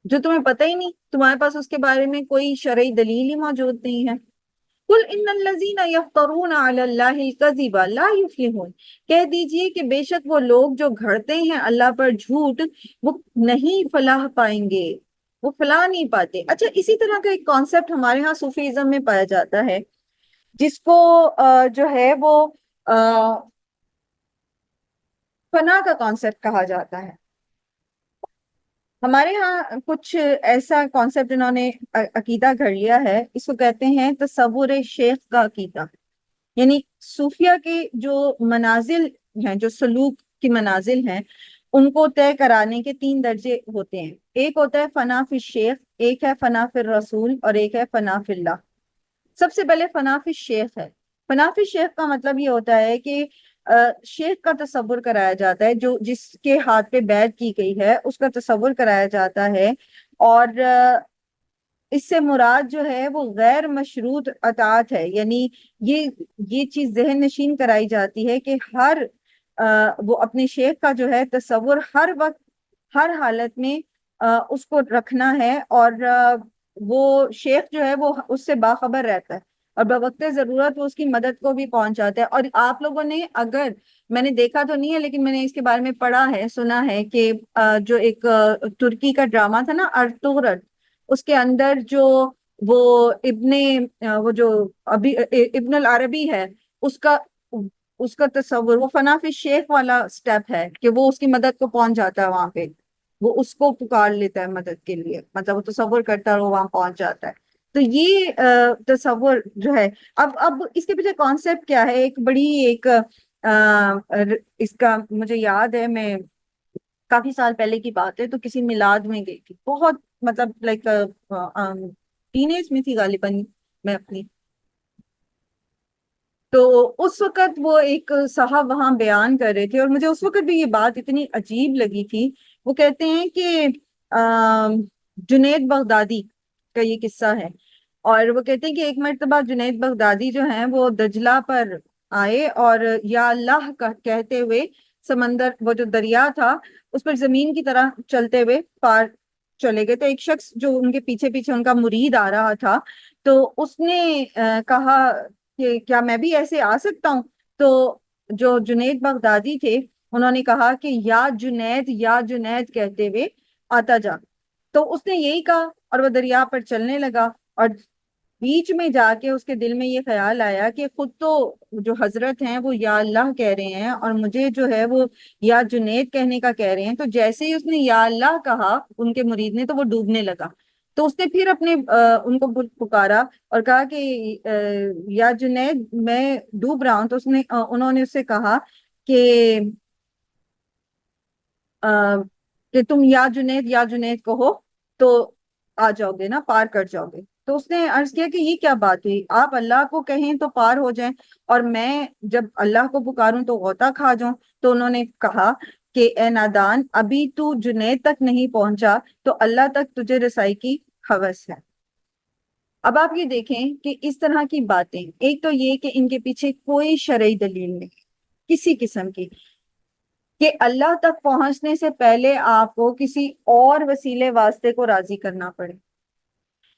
جو تمہیں پتہ ہی نہیں، تمہارے پاس اس کے بارے میں کوئی شرعی دلیل ہی موجود نہیں ہے۔ قل ان الذین یفترون علی اللہ الکذب لا یفلحون کہہ دیجئے کہ بے شک وہ لوگ جو گھڑتے ہیں اللہ پر جھوٹ وہ نہیں فلاح پائیں گے، وہ فلاح نہیں پاتے۔ اچھا، اسی طرح کا ایک کانسیپٹ ہمارے ہاں صوفیزم میں پایا جاتا ہے جس کو جو ہے وہ فنا کا کانسیپٹ کہا جاتا ہے۔ ہمارے ہاں کچھ ایسا کانسیپٹ انہوں نے عقیدہ گھڑ لیا ہے، اس کو کہتے ہیں تصور شیخ کا عقیدہ، یعنی صوفیہ کے جو منازل ہیں، جو سلوک کی منازل ہیں، ان کو طے کرانے کے 3 درجے ہوتے ہیں۔ ایک ہوتا ہے فنا فی الشیخ، ایک ہے فنا فی الرسول، اور ایک ہے فنا فی اللہ۔ سب سے پہلے فنا فی الشیخ ہے۔ فنا فی الشیخ کا مطلب یہ ہوتا ہے کہ شیخ کا تصور کرایا جاتا ہے، جو جس کے ہاتھ پہ بیعت کی گئی ہے اس کا تصور کرایا جاتا ہے، اور اس سے مراد جو ہے وہ غیر مشروط اطاعت ہے، یعنی یہ چیز ذہن نشین کرائی جاتی ہے کہ وہ اپنے شیخ کا جو ہے تصور ہر وقت ہر حالت میں اس کو رکھنا ہے، اور وہ شیخ جو ہے وہ اس سے باخبر رہتا ہے، اور بوقت ضرورت وہ اس کی مدد کو بھی پہنچ جاتا ہے۔ اور آپ لوگوں نے، اگر میں نے دیکھا تو نہیں ہے لیکن میں نے اس کے بارے میں پڑھا ہے، سنا ہے کہ جو ایک ترکی کا ڈرامہ تھا نا ارطغرل، اس کے اندر جو وہ وہ جو ابھی ابن العربی ہے، اس کا اس کا تصور وہ فنا فی الشیخ والا سٹیپ ہے کہ وہ اس کی مدد کو پہنچ جاتا ہے، وہاں پہ وہ اس کو پکار لیتا ہے مدد کے لیے، مطلب وہ تصور کرتا ہے اور وہ وہاں پہنچ جاتا ہے۔ تو یہ تصور جو ہے، اب اس کے پیچھے کانسیپٹ کیا ہے، ایک بڑی ایک اس کا مجھے یاد ہے، میں کافی سال پہلے کی بات ہے، تو کسی میلاد میں گئی تھی، بہت مطلب لائک ٹین ایج میں تھی غالباً میں اپنی، تو اس وقت وہ ایک صاحب وہاں بیان کر رہے تھے، اور مجھے اس وقت بھی یہ بات اتنی عجیب لگی تھی۔ وہ کہتے ہیں کہ جنید بغدادی کا یہ قصہ ہے، اور وہ کہتے ہیں کہ ایک مرتبہ جنید بغدادی جو ہیں وہ دجلہ پر آئے، اور یا اللہ کا کہتے ہوئے سمندر، وہ جو دریا تھا اس پر زمین کی طرح چلتے ہوئے پار چلے گئے، تو ایک شخص جو ان کے پیچھے پیچھے ان کا مرید آ رہا تھا، تو اس نے کہا کہ کیا میں بھی ایسے آ سکتا ہوں؟ تو جو جنید بغدادی تھے انہوں نے کہا کہ یا جنید کہتے ہوئے آتا جا۔ تو اس نے یہی کہا اور وہ دریا پر چلنے لگا، اور بیچ میں جا کے اس کے دل میں یہ خیال آیا کہ خود تو جو حضرت ہیں وہ یا اللہ کہہ رہے ہیں، اور مجھے جو ہے وہ یا جنید کہنے کا کہہ رہے ہیں، تو جیسے ہی اس نے یا اللہ کہا ان کے مرید نے، تو وہ ڈوبنے لگا۔ تو اس نے پھر اپنے ان کو پکارا اور کہا کہ یا جنید میں ڈوب رہا ہوں، تو انہوں نے اس سے کہا کہ کہ تم یا جنید کہو تو آ جاؤ گے نا، پار کر جاؤ گے۔ تو اس نے عرض کیا کہ یہ کیا بات ہوئی، آپ اللہ کو کہیں تو پار ہو جائیں، اور میں جب اللہ کو پکاروں تو غوطہ کھا جاؤں۔ تو انہوں نے کہا کہ اے نادان، ابھی تو جنید تک نہیں پہنچا تو اللہ تک تجھے رسائی کی ہوس ہے۔ اب آپ یہ دیکھیں کہ اس طرح کی باتیں، ایک تو یہ کہ ان کے پیچھے کوئی شرعی دلیل نہیں کسی قسم کی، کہ اللہ تک پہنچنے سے پہلے آپ کو کسی اور وسیلے واسطے کو راضی کرنا پڑے،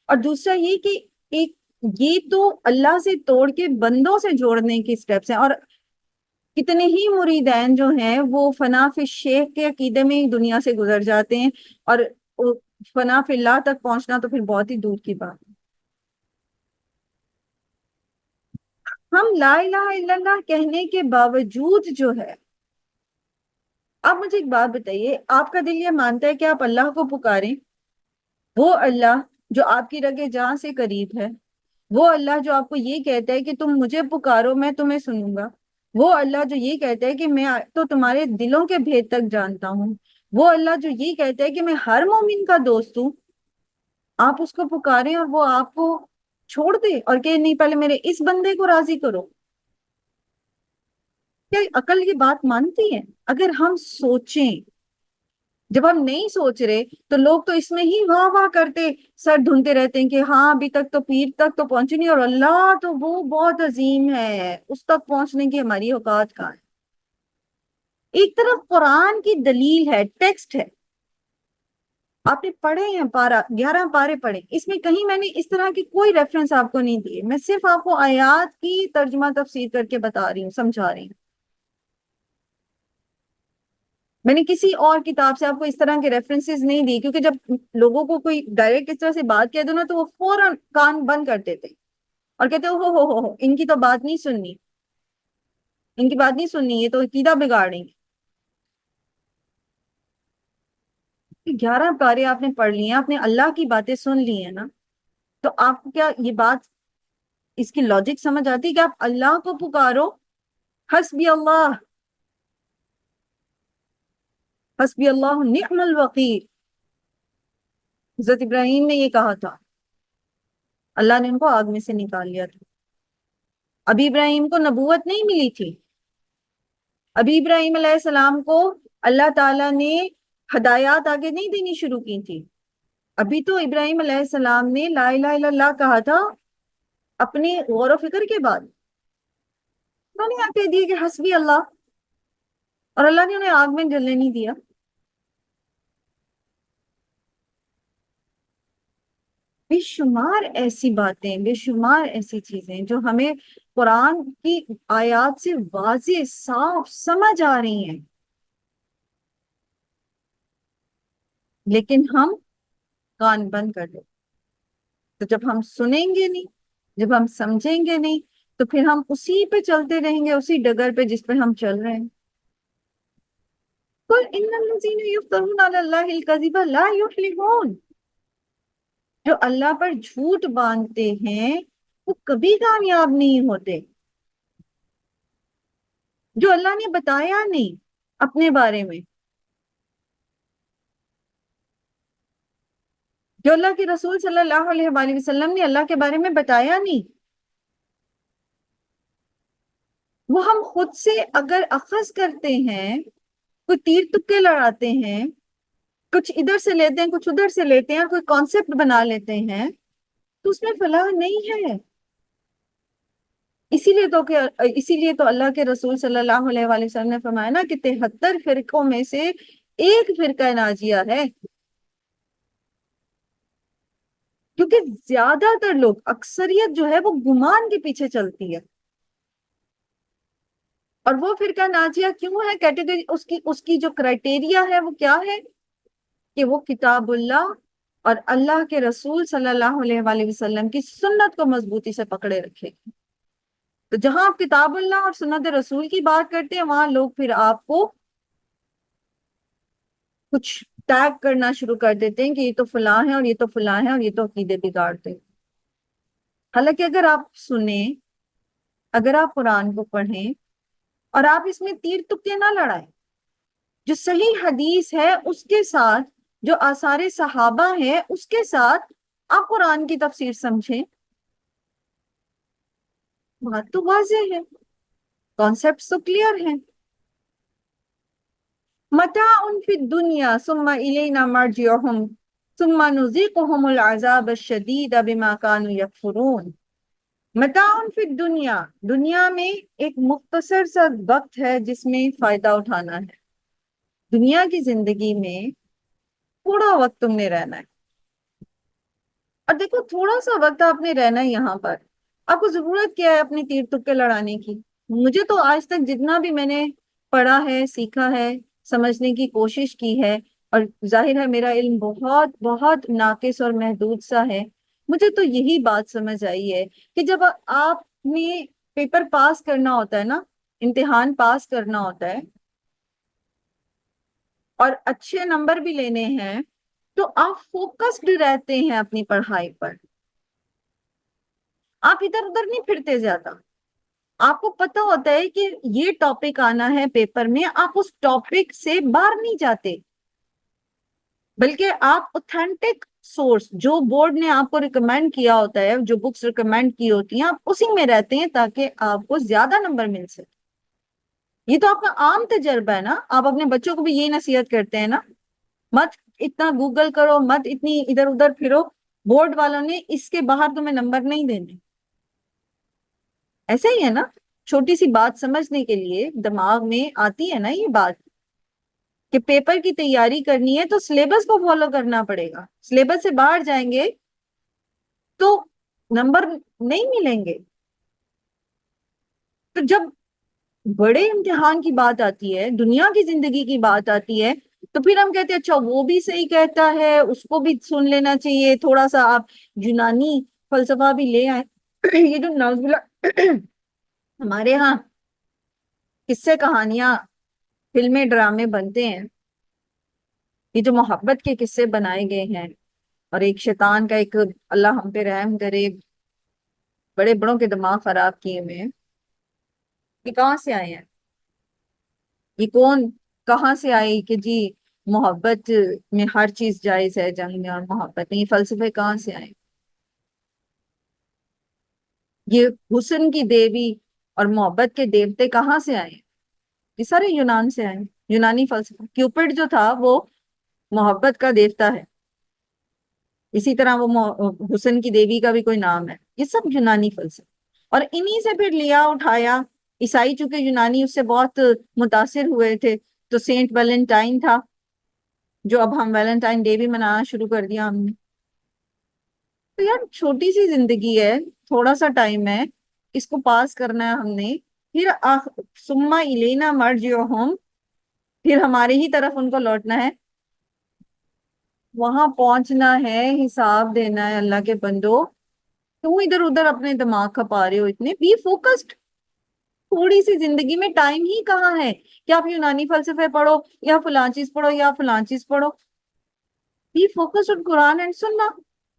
اور دوسرا یہ کہ ایک یہ تو اللہ سے توڑ کے بندوں سے جوڑنے کی سٹیپس ہیں، اور کتنے ہی مریدین جو ہیں وہ فنا فی الشیخ کے عقیدے میں ہی دنیا سے گزر جاتے ہیں، اور فنا فی اللہ تک پہنچنا تو پھر بہت ہی دور کی بات ہے۔ ہم لا الہ الا اللہ کہنے کے باوجود جو ہے، آپ مجھے ایک بات بتائیے، آپ کا دل یہ مانتا ہے کہ آپ اللہ کو پکاریں، وہ اللہ جو آپ کی رگے جان سے قریب ہے، وہ اللہ جو آپ کو یہ کہتا ہے کہ تم مجھے پکارو میں تمہیں سنوں گا، وہ اللہ جو یہ کہتا ہے کہ میں تو تمہارے دلوں کے بھید تک جانتا ہوں، وہ اللہ جو یہ کہتا ہے کہ میں ہر مومن کا دوست ہوں، آپ اس کو پکاریں اور وہ آپ کو چھوڑ دے اور کہ نہیں پہلے میرے اس بندے کو راضی کرو؟ کیا عقل یہ بات مانتی ہے؟ اگر ہم سوچیں جب ہم نہیں سوچ رہے تو لوگ تو اس میں ہی واہ واہ کرتے، سر دھنتے رہتے ہیں کہ ہاں ابھی تک تو پیر تک تو پہنچے نہیں، اور اللہ تو وہ بہت عظیم ہے، اس تک پہنچنے کی ہماری اوقات کہاں ہے۔ ایک طرف قرآن کی دلیل ہے، ٹیکسٹ ہے، آپ نے پڑھے ہیں، 11 پارے پڑھے، اس میں کہیں میں نے اس طرح کی کوئی ریفرنس آپ کو نہیں دیے، میں صرف آپ کو آیات کی ترجمہ تفسیر کر کے بتا رہی ہوں، سمجھا رہی ہوں۔ میں نے کسی اور کتاب سے آپ کو اس طرح کے ریفرنسز نہیں دی، کیونکہ جب لوگوں کو کوئی ڈائریکٹ اس طرح سے بات کہہ دو نا تو وہ فوراً کان بند کر دیتے اور کہتے ہو ان کی تو بات نہیں سننی، ان کی بات نہیں سننی، یہ تو عقیدہ بگاڑ رہی ہیں۔ 11 پارے آپ نے پڑھ لیے ہیں، آپ نے اللہ کی باتیں سن لی ہیں نا، تو آپ کو کیا یہ بات، اس کی لاجک سمجھ آتی ہے کہ آپ اللہ کو پکارو، حسبی اللہ، حسبی اللہ نعم الوکیل۔ حضرت ابراہیم نے یہ کہا تھا، اللہ نے ان کو آگ میں سے نکال لیا تھا۔ ابھی ابراہیم کو نبوت نہیں ملی تھی، ابھی ابراہیم علیہ السلام کو اللہ تعالیٰ نے ہدایات آگے نہیں دینی شروع کی تھی، ابھی تو ابراہیم علیہ السلام نے لا الہ الا اللہ کہا تھا اپنے غور و فکر کے بعد، انہوں نے کہہ دیا کہ حسبی اللہ، اور اللہ نے انہیں آگ میں جلنے نہیں دیا۔ بے شمار ایسی باتیں، بے شمار ایسی چیزیں جو ہمیں قرآن کی آیات سے واضح صاف سمجھ آ رہی ہیں، لیکن ہم کان بند کر دیں۔ تو جب ہم سنیں گے نہیں، جب ہم سمجھیں گے نہیں، تو پھر ہم اسی پہ چلتے رہیں گے، اسی ڈگر پہ جس پہ ہم چل رہے ہیں۔ قل ان الذین یفترون علی اللہ الکذب لا یفلحون، جو اللہ پر جھوٹ باندھتے ہیں وہ کبھی کامیاب نہیں ہوتے۔ جو اللہ نے بتایا نہیں اپنے بارے میں، جو اللہ کے رسول صلی اللہ علیہ وآلہ وسلم نے اللہ کے بارے میں بتایا نہیں، وہ ہم خود سے اگر اخذ کرتے ہیں، کوئی تیر تکے لڑاتے ہیں، کچھ ادھر سے لیتے ہیں کچھ ادھر سے لیتے ہیں، کوئی کانسیپٹ بنا لیتے ہیں، تو اس میں فلاح نہیں ہے۔ اسی لیے تو اللہ کے رسول صلی اللہ علیہ وآلہ وسلم نے فرمایا نا کہ 73 فرقوں میں سے ایک فرقہ ناجیہ ہے، کیونکہ زیادہ تر لوگ، اکثریت جو ہے وہ گمان کے پیچھے چلتی ہے۔ اور وہ فرقہ ناجیہ کیوں ہے، کیٹیگری اس کی جو کرائٹیریا ہے وہ کیا ہے، کہ وہ کتاب اللہ اور اللہ کے رسول صلی اللہ علیہ وآلہ وسلم کی سنت کو مضبوطی سے پکڑے رکھے۔ تو جہاں آپ کتاب اللہ اور سنت رسول کی بات کرتے ہیں، وہاں لوگ پھر آپ کو کچھ ٹیگ کرنا شروع کر دیتے ہیں کہ یہ تو فلاں ہے اور یہ تو فلاں ہے اور یہ تو عقیدے بگاڑتے ہیں۔ حالانکہ اگر آپ سنیں، اگر آپ قرآن کو پڑھیں اور آپ اس میں تیر تکے نہ لڑائیں، جو صحیح حدیث ہے اس کے ساتھ، جو آثار صحابہ ہے اس کے ساتھ آپ قرآن کی تفسیر سمجھیں، بات تو واضح ہے، کانسیپٹس تو کلیئر ہیں۔ متاع فی الدنیا ثم الینا مرجعہم ثم نذیقہم العذاب الشدید بما کانوا یکفرون۔ متاع فی الدنیا، دنیا میں ایک مختصر سا وقت ہے جس میں فائدہ اٹھانا ہے، دنیا کی زندگی میں تھوڑا وقت تم نے رہنا ہے، اور دیکھو تھوڑا سا وقت آپ نے رہنا ہے یہاں پر، آپ کو ضرورت کیا ہے اپنے تیر تکے لڑانے کی؟ مجھے تو آج تک جتنا بھی میں نے پڑھا ہے، سیکھا ہے، سمجھنے کی کوشش کی ہے، اور ظاہر ہے میرا علم بہت بہت ناقص اور محدود سا ہے، مجھے تو یہی بات سمجھ آئی ہے کہ جب آپ نے پیپر پاس کرنا ہوتا ہے نا، امتحان پاس کرنا ہوتا ہے اور اچھے نمبر بھی لینے ہیں، تو آپ فوکسڈ رہتے ہیں اپنی پڑھائی پر، آپ ادھر ادھر نہیں پھرتے زیادہ، آپ کو پتہ ہوتا ہے کہ یہ ٹاپک آنا ہے پیپر میں، آپ اس ٹاپک سے باہر نہیں جاتے، بلکہ آپ اوتھینٹک سورس جو بورڈ نے آپ کو ریکمینڈ کیا ہوتا ہے، جو بکس ریکمینڈ کی ہوتی ہیں، آپ اسی میں رہتے ہیں تاکہ آپ کو زیادہ نمبر مل سکے۔ یہ تو آپ کا عام تجربہ ہے نا، آپ اپنے بچوں کو بھی یہی نصیحت کرتے ہیں نا مت اتنا گوگل کرو، مت اتنی ادھر ادھر پھرو، بورڈ والوں نے اس کے باہر تمہیں نمبر نہیں دینے. ایسا ہی ہے نا، چھوٹی سی بات سمجھنے کے لیے دماغ میں آتی ہے نا یہ بات کہ پیپر کی تیاری کرنی ہے تو سلیبس کو فالو کرنا پڑے گا. سلیبس سے باہر جائیں گے تو نمبر نہیں ملیں گے. تو جب بڑے امتحان کی بات آتی ہے، دنیا کی زندگی کی بات آتی ہے، تو پھر ہم کہتے ہیں اچھا وہ بھی صحیح کہتا ہے، اس کو بھی سن لینا چاہیے، تھوڑا سا آپ یونانی فلسفہ بھی لے آئے. یہ جو نعوذ باللہ ہمارے ہاں قصے کہانیاں فلمیں ڈرامے بنتے ہیں، یہ جو محبت کے قصے بنائے گئے ہیں، اور ایک شیطان کا ایک، اللہ ہم پہ رحم کرے، بڑے بڑوں کے دماغ خراب کیے ہوئے ہیں، یہ کہاں سے آئے ہیں؟ یہ کون کہاں سے آئی کہ جی محبت میں ہر چیز جائز ہے، جنگ میں اور محبت نہیں؟ فلسفے کہاں سے آئے؟ یہ حسن کی دیوی اور محبت کے دیوتے کہاں سے آئے؟ یہ سارے یونان سے آئے. یونانی فلسفہ، کیوپڈ جو تھا وہ محبت کا دیوتا ہے، اسی طرح وہ حسن کی دیوی کا بھی کوئی نام ہے. یہ سب یونانی فلسفہ، اور انہی سے پھر لیا اٹھایا. عیسائی چونکہ یونانی اس سے بہت متاثر ہوئے تھے، تو سینٹ ویلنٹائن تھا، جو اب ہم ویلنٹائن ڈے بھی منانا شروع کر دیا ہم نے. تو یار چھوٹی سی زندگی ہے، تھوڑا سا ٹائم ہے، اس کو پاس کرنا ہے ہم نے. پھر سما الینا مرجعہم، پھر ہمارے ہی طرف ان کو لوٹنا ہے، وہاں پہنچنا ہے، حساب دینا ہے. اللہ کے بندو کیوں ادھر ادھر اپنے دماغ کھپا رہے ہو اتنے؟ Be focused. تھوڑی سی زندگی میں ٹائم ہی کہاں ہے کہ آپ یونانی فلسفے پڑھو یا فلاں چیز پڑھو یا فلاں چیز پڑھو. Be focus on Quran and سننا،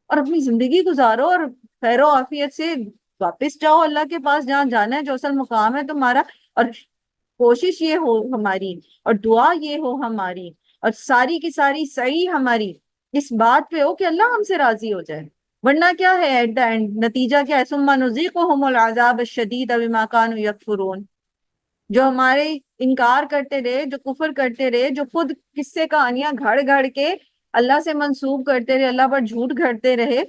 اور اپنی زندگی گزارو، اور خیر و عافیت سے واپس جاؤ اللہ کے پاس جہاں جانا ہے، جو اصل مقام ہے تمہارا. اور کوشش یہ ہو ہماری، اور دعا یہ ہو ہماری، اور ساری کی ساری صحیح ہماری اس بات پہ ہو کہ اللہ ہم سے راضی ہو جائے. ورنہ کیا ہے ایٹ دا اینڈ نتیجہ کیا ہے؟ ثم نذیقہم العذاب الشدید بما كانوا یکفرون. جو ہمارے انکار کرتے رہے، جو کفر کرتے رہے، جو خود قصے کہانیاں گھڑ گھڑ کے اللہ سے منسوب کرتے رہے، اللہ پر جھوٹ گھڑتے رہے،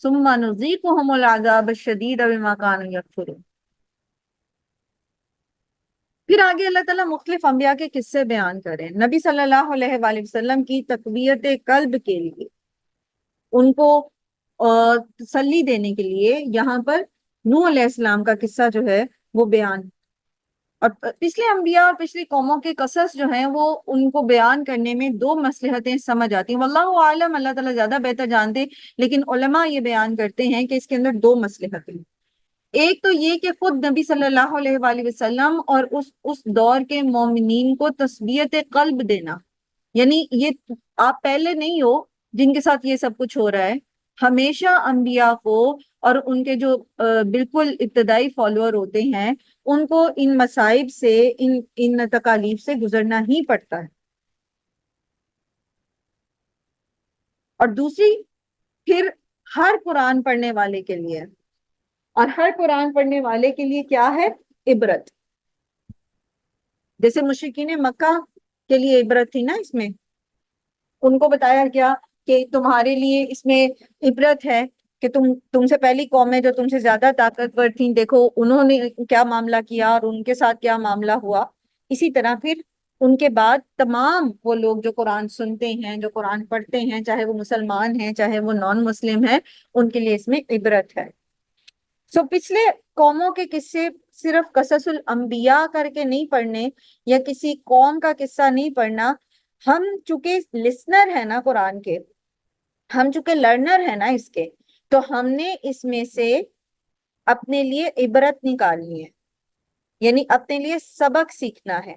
ثم نذیقہم العذاب الشدید بما كانوا یکفرون. پھر آگے اللہ تعالیٰ مختلف انبیاء کے قصے بیان کریں. نبی صلی اللہ علیہ وآلہ وسلم کی تقویت قلب کے لیے، ان کو تسلی دینے کے لیے یہاں پر نوح علیہ السلام کا قصہ جو ہے وہ بیان، اور پچھلے انبیاء اور پچھلی قوموں کے قصص جو ہیں وہ ان کو بیان کرنے میں دو مصلحتیں سمجھ آتی ہیں. واللہ عالم، اللہ تعالیٰ زیادہ بہتر جانتے، لیکن علماء یہ بیان کرتے ہیں کہ اس کے اندر دو مصلحتیں. ایک تو یہ کہ خود نبی صلی اللہ علیہ وآلہ وسلم اور اس دور کے مومنین کو تثبیت قلب دینا. یعنی یہ آپ پہلے نہیں ہو جن کے ساتھ یہ سب کچھ ہو رہا ہے. ہمیشہ انبیاء کو اور ان کے جو بالکل ابتدائی فالوور ہوتے ہیں، ان کو ان مصائب سے، ان تکالیف سے گزرنا ہی پڑتا ہے. اور دوسری پھر ہر قرآن پڑھنے والے کے لیے، اور ہر قرآن پڑھنے والے کے لیے کیا ہے؟ عبرت. جیسے مشرکین مکہ کے لیے عبرت تھی نا اس میں، ان کو بتایا گیا کہ تمہارے لیے اس میں عبرت ہے کہ تم سے پہلی قومیں جو تم سے زیادہ طاقتور تھیں، دیکھو انہوں نے کیا معاملہ کیا اور ان کے ساتھ کیا معاملہ ہوا. اسی طرح پھر ان کے بعد تمام وہ لوگ جو قرآن سنتے ہیں، جو قرآن پڑھتے ہیں، چاہے وہ مسلمان ہیں چاہے وہ نان مسلم ہیں، ان کے لیے اس میں عبرت ہے. پچھلے قوموں کے قصے صرف قصص الانبیاء کر کے نہیں پڑھنے، یا کسی قوم کا قصہ نہیں پڑھنا. ہم چونکہ لسنر ہیں نا قرآن کے، ہم چونکہ لرنر ہیں نا اس کے، تو ہم نے اس میں سے اپنے لیے عبرت نکالنی ہے، یعنی اپنے لیے سبق سیکھنا ہے.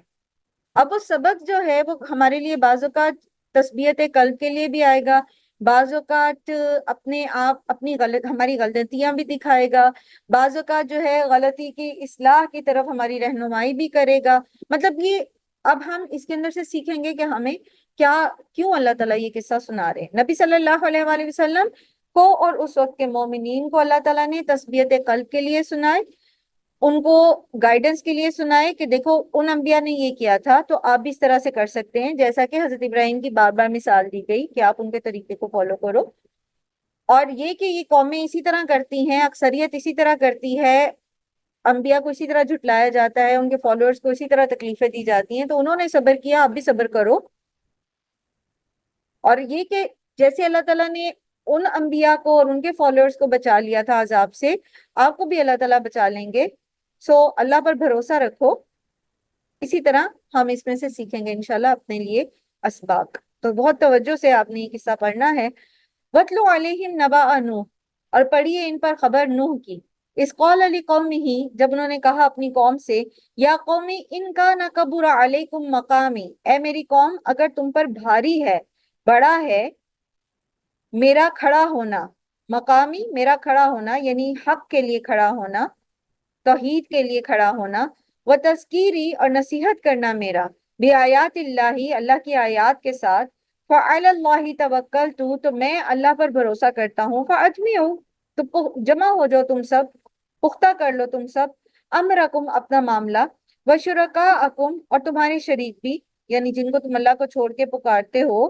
اب وہ سبق جو ہے وہ ہمارے لیے بعض اوقات تثبیت قلب کے لیے بھی آئے گا، بعض اوقات اپنے آپ ہماری غلطیاں بھی دکھائے گا، بعض اوقات جو ہے غلطی کی اصلاح کی طرف ہماری رہنمائی بھی کرے گا. مطلب یہ اب ہم اس کے اندر سے سیکھیں گے کہ ہمیں کیوں اللہ تعالیٰ یہ قصہ سنا رہے ہیں. نبی صلی اللہ علیہ وآلہ وسلم کو اور اس وقت کے مومنین کو اللہ تعالیٰ نے تثبیت قلب کے لیے سنائے، ان کو گائیڈنس کے لیے سنائے کہ دیکھو ان انبیاء نے یہ کیا تھا تو آپ بھی اس طرح سے کر سکتے ہیں، جیسا کہ حضرت ابراہیم کی بار بار مثال دی گئی کہ آپ ان کے طریقے کو فالو کرو۔ اور یہ کہ یہ قومیں اسی طرح کرتی ہیں، اکثریت اسی طرح کرتی ہے، انبیاء کو اسی طرح جھٹلایا جاتا ہے، ان کے فالوورز کو اسی طرح تکلیفیں دی جاتی ہیں، تو انہوں نے صبر کیا، آپ بھی صبر کرو۔ اور یہ کہ جیسے اللہ تعالیٰ نے ان انبیاء کو اور ان کے فالوورز کو بچا لیا تھا عذاب سے، آپ کو بھی اللہ تعالیٰ بچا لیں گے۔ سو اللہ پر بھروسہ رکھو۔ اسی طرح ہم اس میں سے سیکھیں گے انشاءاللہ اپنے لیے اسباق۔ تو بہت توجہ سے آپ نے یہ قصہ پڑھنا ہے۔ وَاتْلُ عَلَيْهِمْ نَبَأَ نُوحٍ، اور پڑھیے ان پر خبر نوح کی۔ اس قول علی قومہ، جب انہوں نے کہا اپنی قوم سے، یا قومی ان کا نہ کبر علیکم مقامی، اے میری قوم اگر تم پر بھاری ہے، بڑا ہے میرا کھڑا ہونا، مقامی میرا کھڑا ہونا یعنی حق کے لیے کھڑا ہونا، توحید کے لیے کھڑا ہونا، و تذکیری اور نصیحت کرنا میرا، بی آیات اللہ اللہ کی آیات کے ساتھ، فعلی اللہ توکلت تو میں اللہ پر بھروسہ کرتا ہوں، فاجمعوا تو جمع ہو جاؤ تم سب، پختہ کر لو تم سب، امرکم اپنا معاملہ، وشرکاءکم اور تمہارے شریک بھی، یعنی جن کو تم اللہ کو چھوڑ کے پکارتے ہو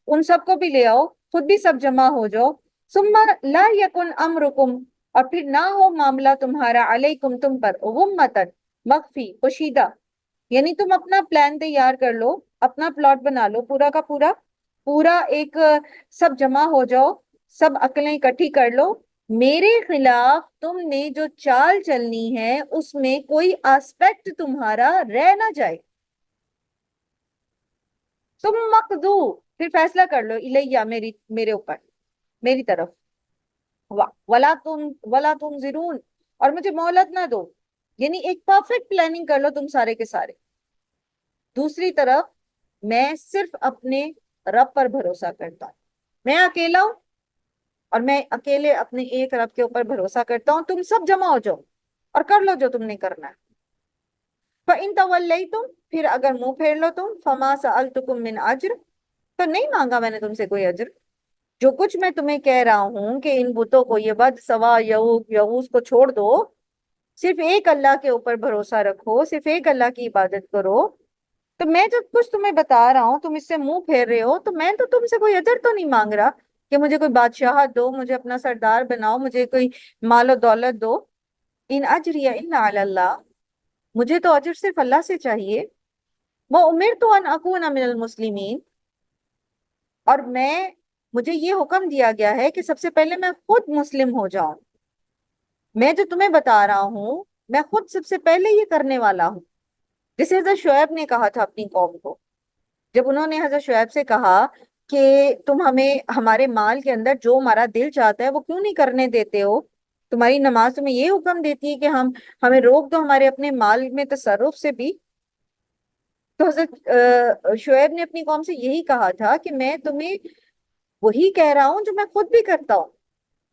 ان سب کو بھی لے آؤ، خود بھی سب جمع ہو جاؤ، ثم لا یکن امرکم اور پھر نہ ہو معاملہ تمہارا، علیکم تم پر، غمتن مخفی پوشیدہ، یعنی تم اپنا پلان تیار کر لو، اپنا پلاٹ بنا لو پورا کا پورا، پورا ایک سب جمع ہو جاؤ، سب عقلیں اکٹھی کر لو، میرے خلاف تم نے جو چال چلنی ہے اس میں کوئی آسپیکٹ تمہارا رہ نہ جائے، تم مقدو پھر فیصلہ کر لو، الیہ میرے اوپر، میری طرف، ولا تنظرون اور مجھے مہلت نہ دو، یعنی ایک پرفیکٹ پلاننگ کر لو تم سارے کے سارے۔ دوسری طرف میں صرف اپنے رب پر بھروسہ کرتا ہوں، میں اکیلا ہوں اور میں اکیلے اپنے ایک رب کے اوپر بھروسہ کرتا ہوں، تم سب جمع ہو جاؤ اور کر لو جو تم نے کرنا ہے۔ فَإِن تَوَلَّيْتُمْ پھر اگر منہ پھیر لو تم، فَمَا سَأَلْتُكُم مِّنْ أَجْرٍ تو نہیں مانگا میں نے تم سے کوئی اجر، جو کچھ میں تمہیں کہہ رہا ہوں کہ ان بتوں کو، یہ ود سوا یغوث کو چھوڑ دو، صرف ایک اللہ کے اوپر بھروسہ رکھو، صرف ایک اللہ کی عبادت کرو، تو میں جو کچھ تمہیں بتا رہا ہوں تم اس سے منہ پھیر رہے ہو، تو میں تو تم سے کوئی اجر تو نہیں مانگ رہا کہ مجھے کوئی بادشاہت دو، مجھے اپنا سردار بناؤ، مجھے کوئی مال و دولت دو۔ ان اجری الا علی اللہ، مجھے تو اجر صرف اللہ سے چاہیے۔ وہ امرت ان اکون من المسلمین، اور مجھے یہ حکم دیا گیا ہے کہ سب سے پہلے میں خود مسلم ہو جاؤں، میں جو تمہیں بتا رہا ہوں میں خود سب سے پہلے یہ کرنے والا ہوں، جسے حضرت شعیب نے کہا تھا اپنی قوم کو، جب انہوں نے حضرت شعیب سے کہا کہ تم ہمیں ہمارے مال کے اندر جو ہمارا دل چاہتا ہے وہ کیوں نہیں کرنے دیتے ہو، تمہاری نماز تمہیں یہ حکم دیتی ہے کہ ہمیں روک دو ہمارے اپنے مال میں تصرف سے بھی۔ تو حضرت شعیب نے اپنی قوم سے یہی کہا تھا کہ میں تمہیں وہی کہہ رہا ہوں جو میں خود بھی کرتا ہوں،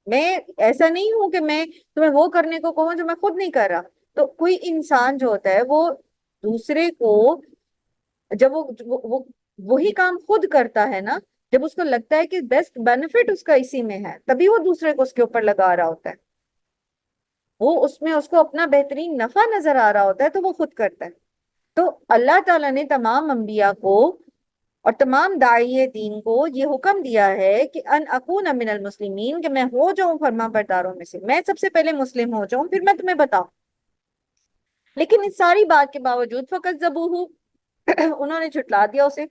میں ایسا نہیں ہوں کہ میں تمہیں وہ کرنے کو کہوں جو میں خود نہیں کر رہا۔ تو کوئی انسان جو ہوتا ہے وہ دوسرے کو جب وہی کام خود کرتا ہے نا، جب اس کو لگتا ہے کہ بیسٹ بینیفٹ اس کا اسی میں ہے، تبھی وہ دوسرے کو اس کے اوپر لگا رہا ہوتا ہے، وہ اس میں اس کو اپنا بہترین نفع نظر آ رہا ہوتا ہے تو وہ خود کرتا ہے۔ تو اللہ تعالیٰ نے تمام انبیاء کو اور تمام داعی دین کو یہ حکم دیا ہے کہ ان اکون من المسلمین، کہ میں ہو جاؤں فرما برداروں میں سے، میں سب سے پہلے مسلم ہو جاؤں پھر میں تمہیں بتاؤں۔ لیکن اس ساری بات کے باوجود فَكَذَّبُوهُ انہوں نے جھٹلا دیا اسے،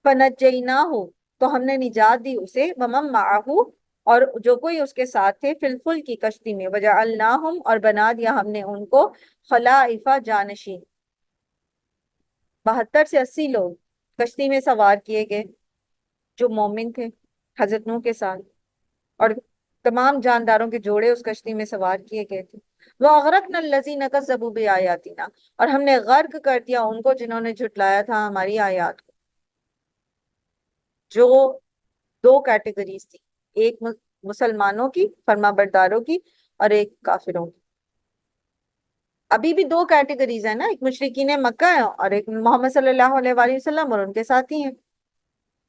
فَنَجَّيْنَاهُ تو ہم نے نجات دی اسے، وَمَن مَّعَهُ اور جو کوئی اس کے ساتھ تھے، فی الفلک کی کشتی میں، وَجَعَلْنَاهُمْ اور بنا دیا ہم نے ان کو، خلائف جانشین، 72 سے 80 لوگ کشتی میں سوار کیے گئے جو مومن تھے حضرت نوح کے ساتھ، اور تمام جانداروں کے جوڑے اس کشتی میں سوار کیے گئے تھے۔ وَأَغْرَقْنَا الَّذِينَ كَذَّبُوا بِآيَاتِنَا اور ہم نے غرق کر دیا ان کو جنہوں نے جھٹلایا تھا ہماری آیات کو۔ جو دو کیٹیگریز تھی، ایک مسلمانوں کی فرما برداروں کی اور ایک کافروں کی۔ ابھی بھی دو کیٹیگریز ہیں نا، ایک مشرکین مکہ ہے اور ایک محمد صلی اللہ علیہ وآلہ وسلم اور ان کے ساتھی ہیں۔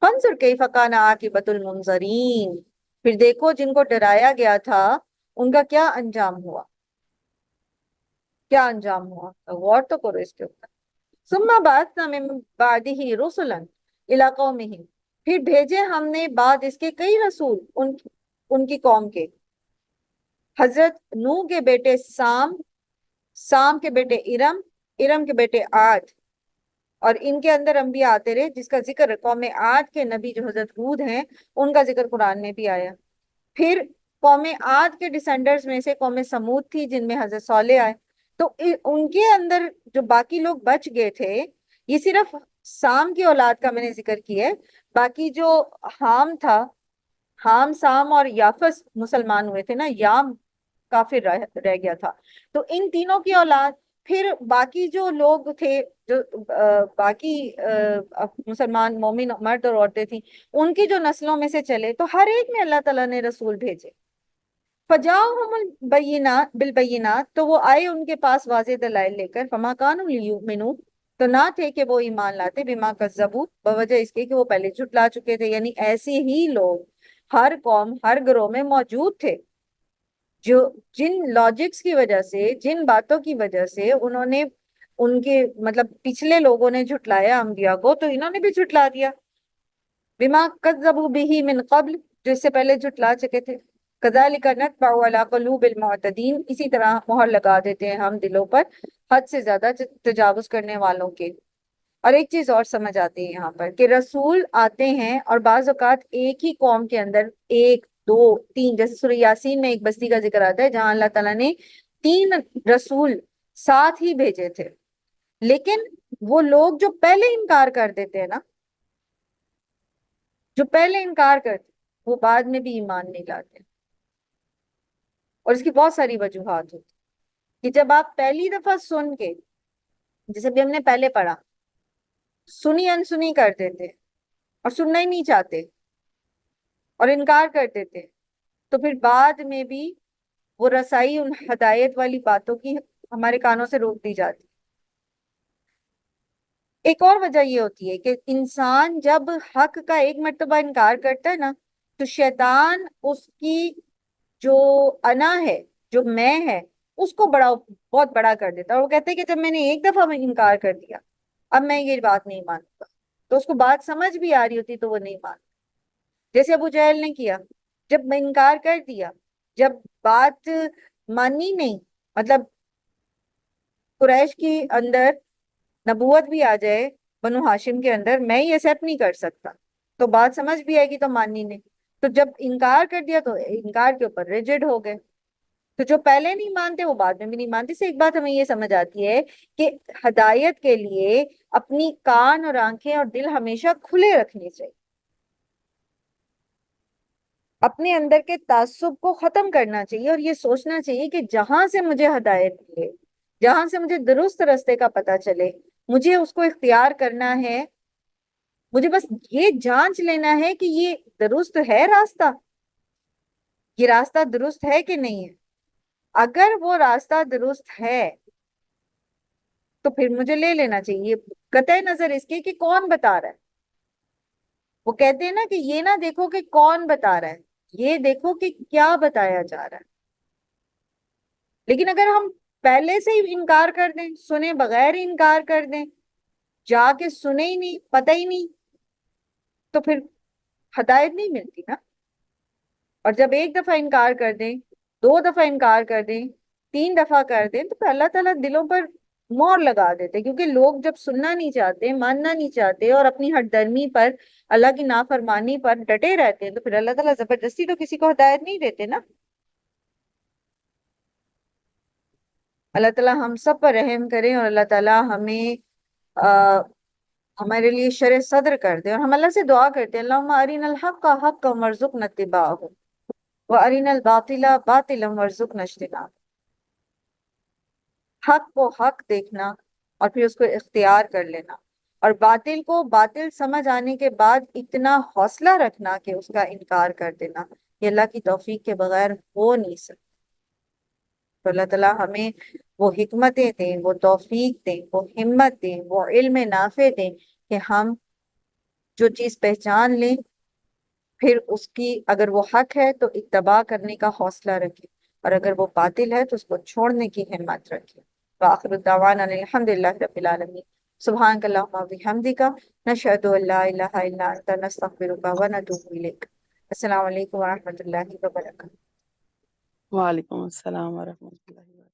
فَانظُرْ كَيْفَ كَانَ عَاقِبَةُ الْمُنظَرِينَ پھر دیکھو جن کو ڈرایا گیا تھا ان کا کیا انجام ہوا۔ کیا انجام ہوا، غور تو کرو اس کے اوپر. ثم بعثنا من بعده رسلا الى قومهم، پھر بھیجے ہم نے بعد اس کے کئی رسول ان کی قوم کے. حضرت نوح کے بیٹے سام، سام کے بیٹے ارم، ارم کے بیٹے عاد، اور ان کے اندر انبیاء آتے رہے جس کا ذکر قوم عاد کے نبی جو حضرت ہود ہیں ان کا ذکر قرآن میں بھی آیا. پھر قوم عاد کے ڈسینڈرز میں سے قوم سمود تھی جن میں حضرت صالح آئے. تو ان کے اندر جو باقی لوگ بچ گئے تھے، یہ صرف سام کی اولاد کا میں نے ذکر کیا ہے. باقی جو حام تھا، حام سام اور یافس مسلمان ہوئے تھے نا، یام کافر رہ گیا تھا. تو ان تینوں کی اولاد، پھر باقی جو لوگ تھے جو باقی مسلمان مومن مرد اور عورتیں تھیں، ان کی جو نسلوں میں سے چلے، تو ہر ایک میں اللہ تعالیٰ نے رسول بھیجے. فجاءہم البینات بالبینات، تو وہ آئے ان کے پاس واضح دلائل لے کر. فما کانوا لیؤمنوا، تو نہ تھے کہ وہ ایمان لاتے. بما کذبوا، بوجہ اس کے کہ وہ پہلے جھٹلا چکے تھے. یعنی ایسے ہی لوگ ہر قوم ہر گروہ میں موجود تھے جو جن لاجکس کی وجہ سے، جن باتوں کی وجہ سے انہوں نے ان کے مطلب پچھلے لوگوں نے جھٹلایا انبیاء کو، تو انہوں نے بھی جھٹلا دیا. بما کذبوا به من قبل، جو اس سے پہلے جھٹلا چکے تھے. کذالک نطبع علی قلوب المعتدین، اسی طرح مہر لگا دیتے ہیں ہم دلوں پر حد سے زیادہ تجاوز کرنے والوں کے. اور ایک چیز اور سمجھ آتی ہے یہاں پر کہ رسول آتے ہیں اور بعض اوقات ایک ہی قوم کے اندر ایک دو تین، جیسے سورہ یاسین میں ایک بستی کا ذکر آتا ہے جہاں اللہ تعالیٰ نے 3 رسول ساتھ ہی بھیجے تھے. لیکن وہ لوگ جو پہلے انکار کر دیتے ہیں نا، جو پہلے انکار کرتے وہ بعد میں بھی ایمان نہیں لاتے. اور اس کی بہت ساری وجوہات ہوتی کہ جب آپ پہلی دفعہ سن کے، جیسے بھی ہم نے پہلے پڑھا، سنی انسنی کر دیتے اور سننا ہی نہیں چاہتے اور انکار کر دیتے، تو پھر بعد میں بھی وہ رسائی ان ہدایت والی باتوں کی ہمارے کانوں سے روک دی جاتی. ایک اور وجہ یہ ہوتی ہے کہ انسان جب حق کا ایک مرتبہ انکار کرتا ہے نا، تو شیطان اس کی جو انا ہے، جو میں ہے، اس کو بہت بڑا کر دیتا ہے. اور وہ کہتے ہیں کہ جب میں نے ایک دفعہ میں انکار کر دیا، اب میں یہ بات نہیں مانتا. تو اس کو بات سمجھ بھی آ رہی ہوتی تو وہ نہیں مانتا. جیسے ابو جہل نے کیا، جب میں انکار کر دیا، جب بات مانی نہیں، مطلب قریش کی اندر نبوت بھی آ جائے بنو ہاشم کے اندر، میں یہ ایکسیپٹ نہیں کر سکتا، تو بات سمجھ بھی آئے گی تو ماننی نہیں. تو جب انکار کر دیا تو انکار کے اوپر ریجڈ ہو گئے. تو جو پہلے نہیں مانتے وہ بعد میں بھی نہیں مانتے. سے ایک بات ہمیں یہ سمجھ آتی ہے کہ ہدایت کے لیے اپنی کان اور آنکھیں اور دل ہمیشہ کھلے رکھنے چاہیے. اپنے اندر کے تعصب کو ختم کرنا چاہیے اور یہ سوچنا چاہیے کہ جہاں سے مجھے ہدایت ملے، جہاں سے مجھے درست راستے کا پتہ چلے، مجھے اس کو اختیار کرنا ہے. مجھے بس یہ جانچ لینا ہے کہ یہ درست ہے راستہ، یہ راستہ درست ہے کہ نہیں ہے. اگر وہ راستہ درست ہے تو پھر مجھے لے لینا چاہیے، قطع نظر اس کے کہ کون بتا رہا ہے. وہ کہتے ہیں نا کہ یہ نہ دیکھو کہ کون بتا رہا ہے، یہ دیکھو کہ کیا بتایا جا رہا ہے. لیکن اگر ہم پہلے سے ہی انکار کر دیں، سنے بغیر ہی انکار کر دیں، جا کے سنے ہی نہیں، پتہ ہی نہیں، تو پھر ہدایت نہیں ملتی نا. اور جب ایک دفعہ انکار کر دیں، 2 دفعہ انکار کر دیں، 3 دفعہ کر دیں، تو پھر اللہ تعالیٰ دلوں پر مور لگا دیتے. کیونکہ لوگ جب سننا نہیں چاہتے، ماننا نہیں چاہتے اور اپنی ہٹ درمی پر، اللہ کی نافرمانی پر ڈٹے رہتے ہیں، تو پھر اللہ تعالیٰ زبردستی تو کسی کو ہدایت نہیں دیتے نا. اللہ تعالیٰ ہم سب پر رحم کرے اور اللہ تعالیٰ ہمیں ہمارے لیے شرح صدر کر دے. اور ہم اللہ سے دعا کرتے ہیں، اللہم ارنا الحق حقا وارزقنا اتباعہ وارنا الباطل باطلا وارزقنا اجتنابہ. حق کو حق دیکھنا اور پھر اس کو اختیار کر لینا، اور باطل کو باطل سمجھ آنے کے بعد اتنا حوصلہ رکھنا کہ اس کا انکار کر دینا، یہ اللہ کی توفیق کے بغیر ہو نہیں سکتا. تو اللہ تعالیٰ ہمیں وہ حکمتیں دیں، وہ توفیق دیں، وہ ہمت دیں، وہ علم نافع دیں کہ ہم جو چیز پہچان لیں پھر اس کی اگر وہ حق ہے تو اتباع کرنے کا حوصلہ رکھیں، اور اگر وہ باطل ہے تو اس کو چھوڑنے کی ہمت رکھیں. وآخر دعوانا الحمدللہ رب العالمین. سبحانک اللہم و بحمدک نشہد ان لا الہ الا انت نستغفرک و نتوب الیک. السلام علیکم ورحمۃ اللہ وبرکاتہ. وعلیکم السلام ورحمۃ اللہ وبرکاتہ.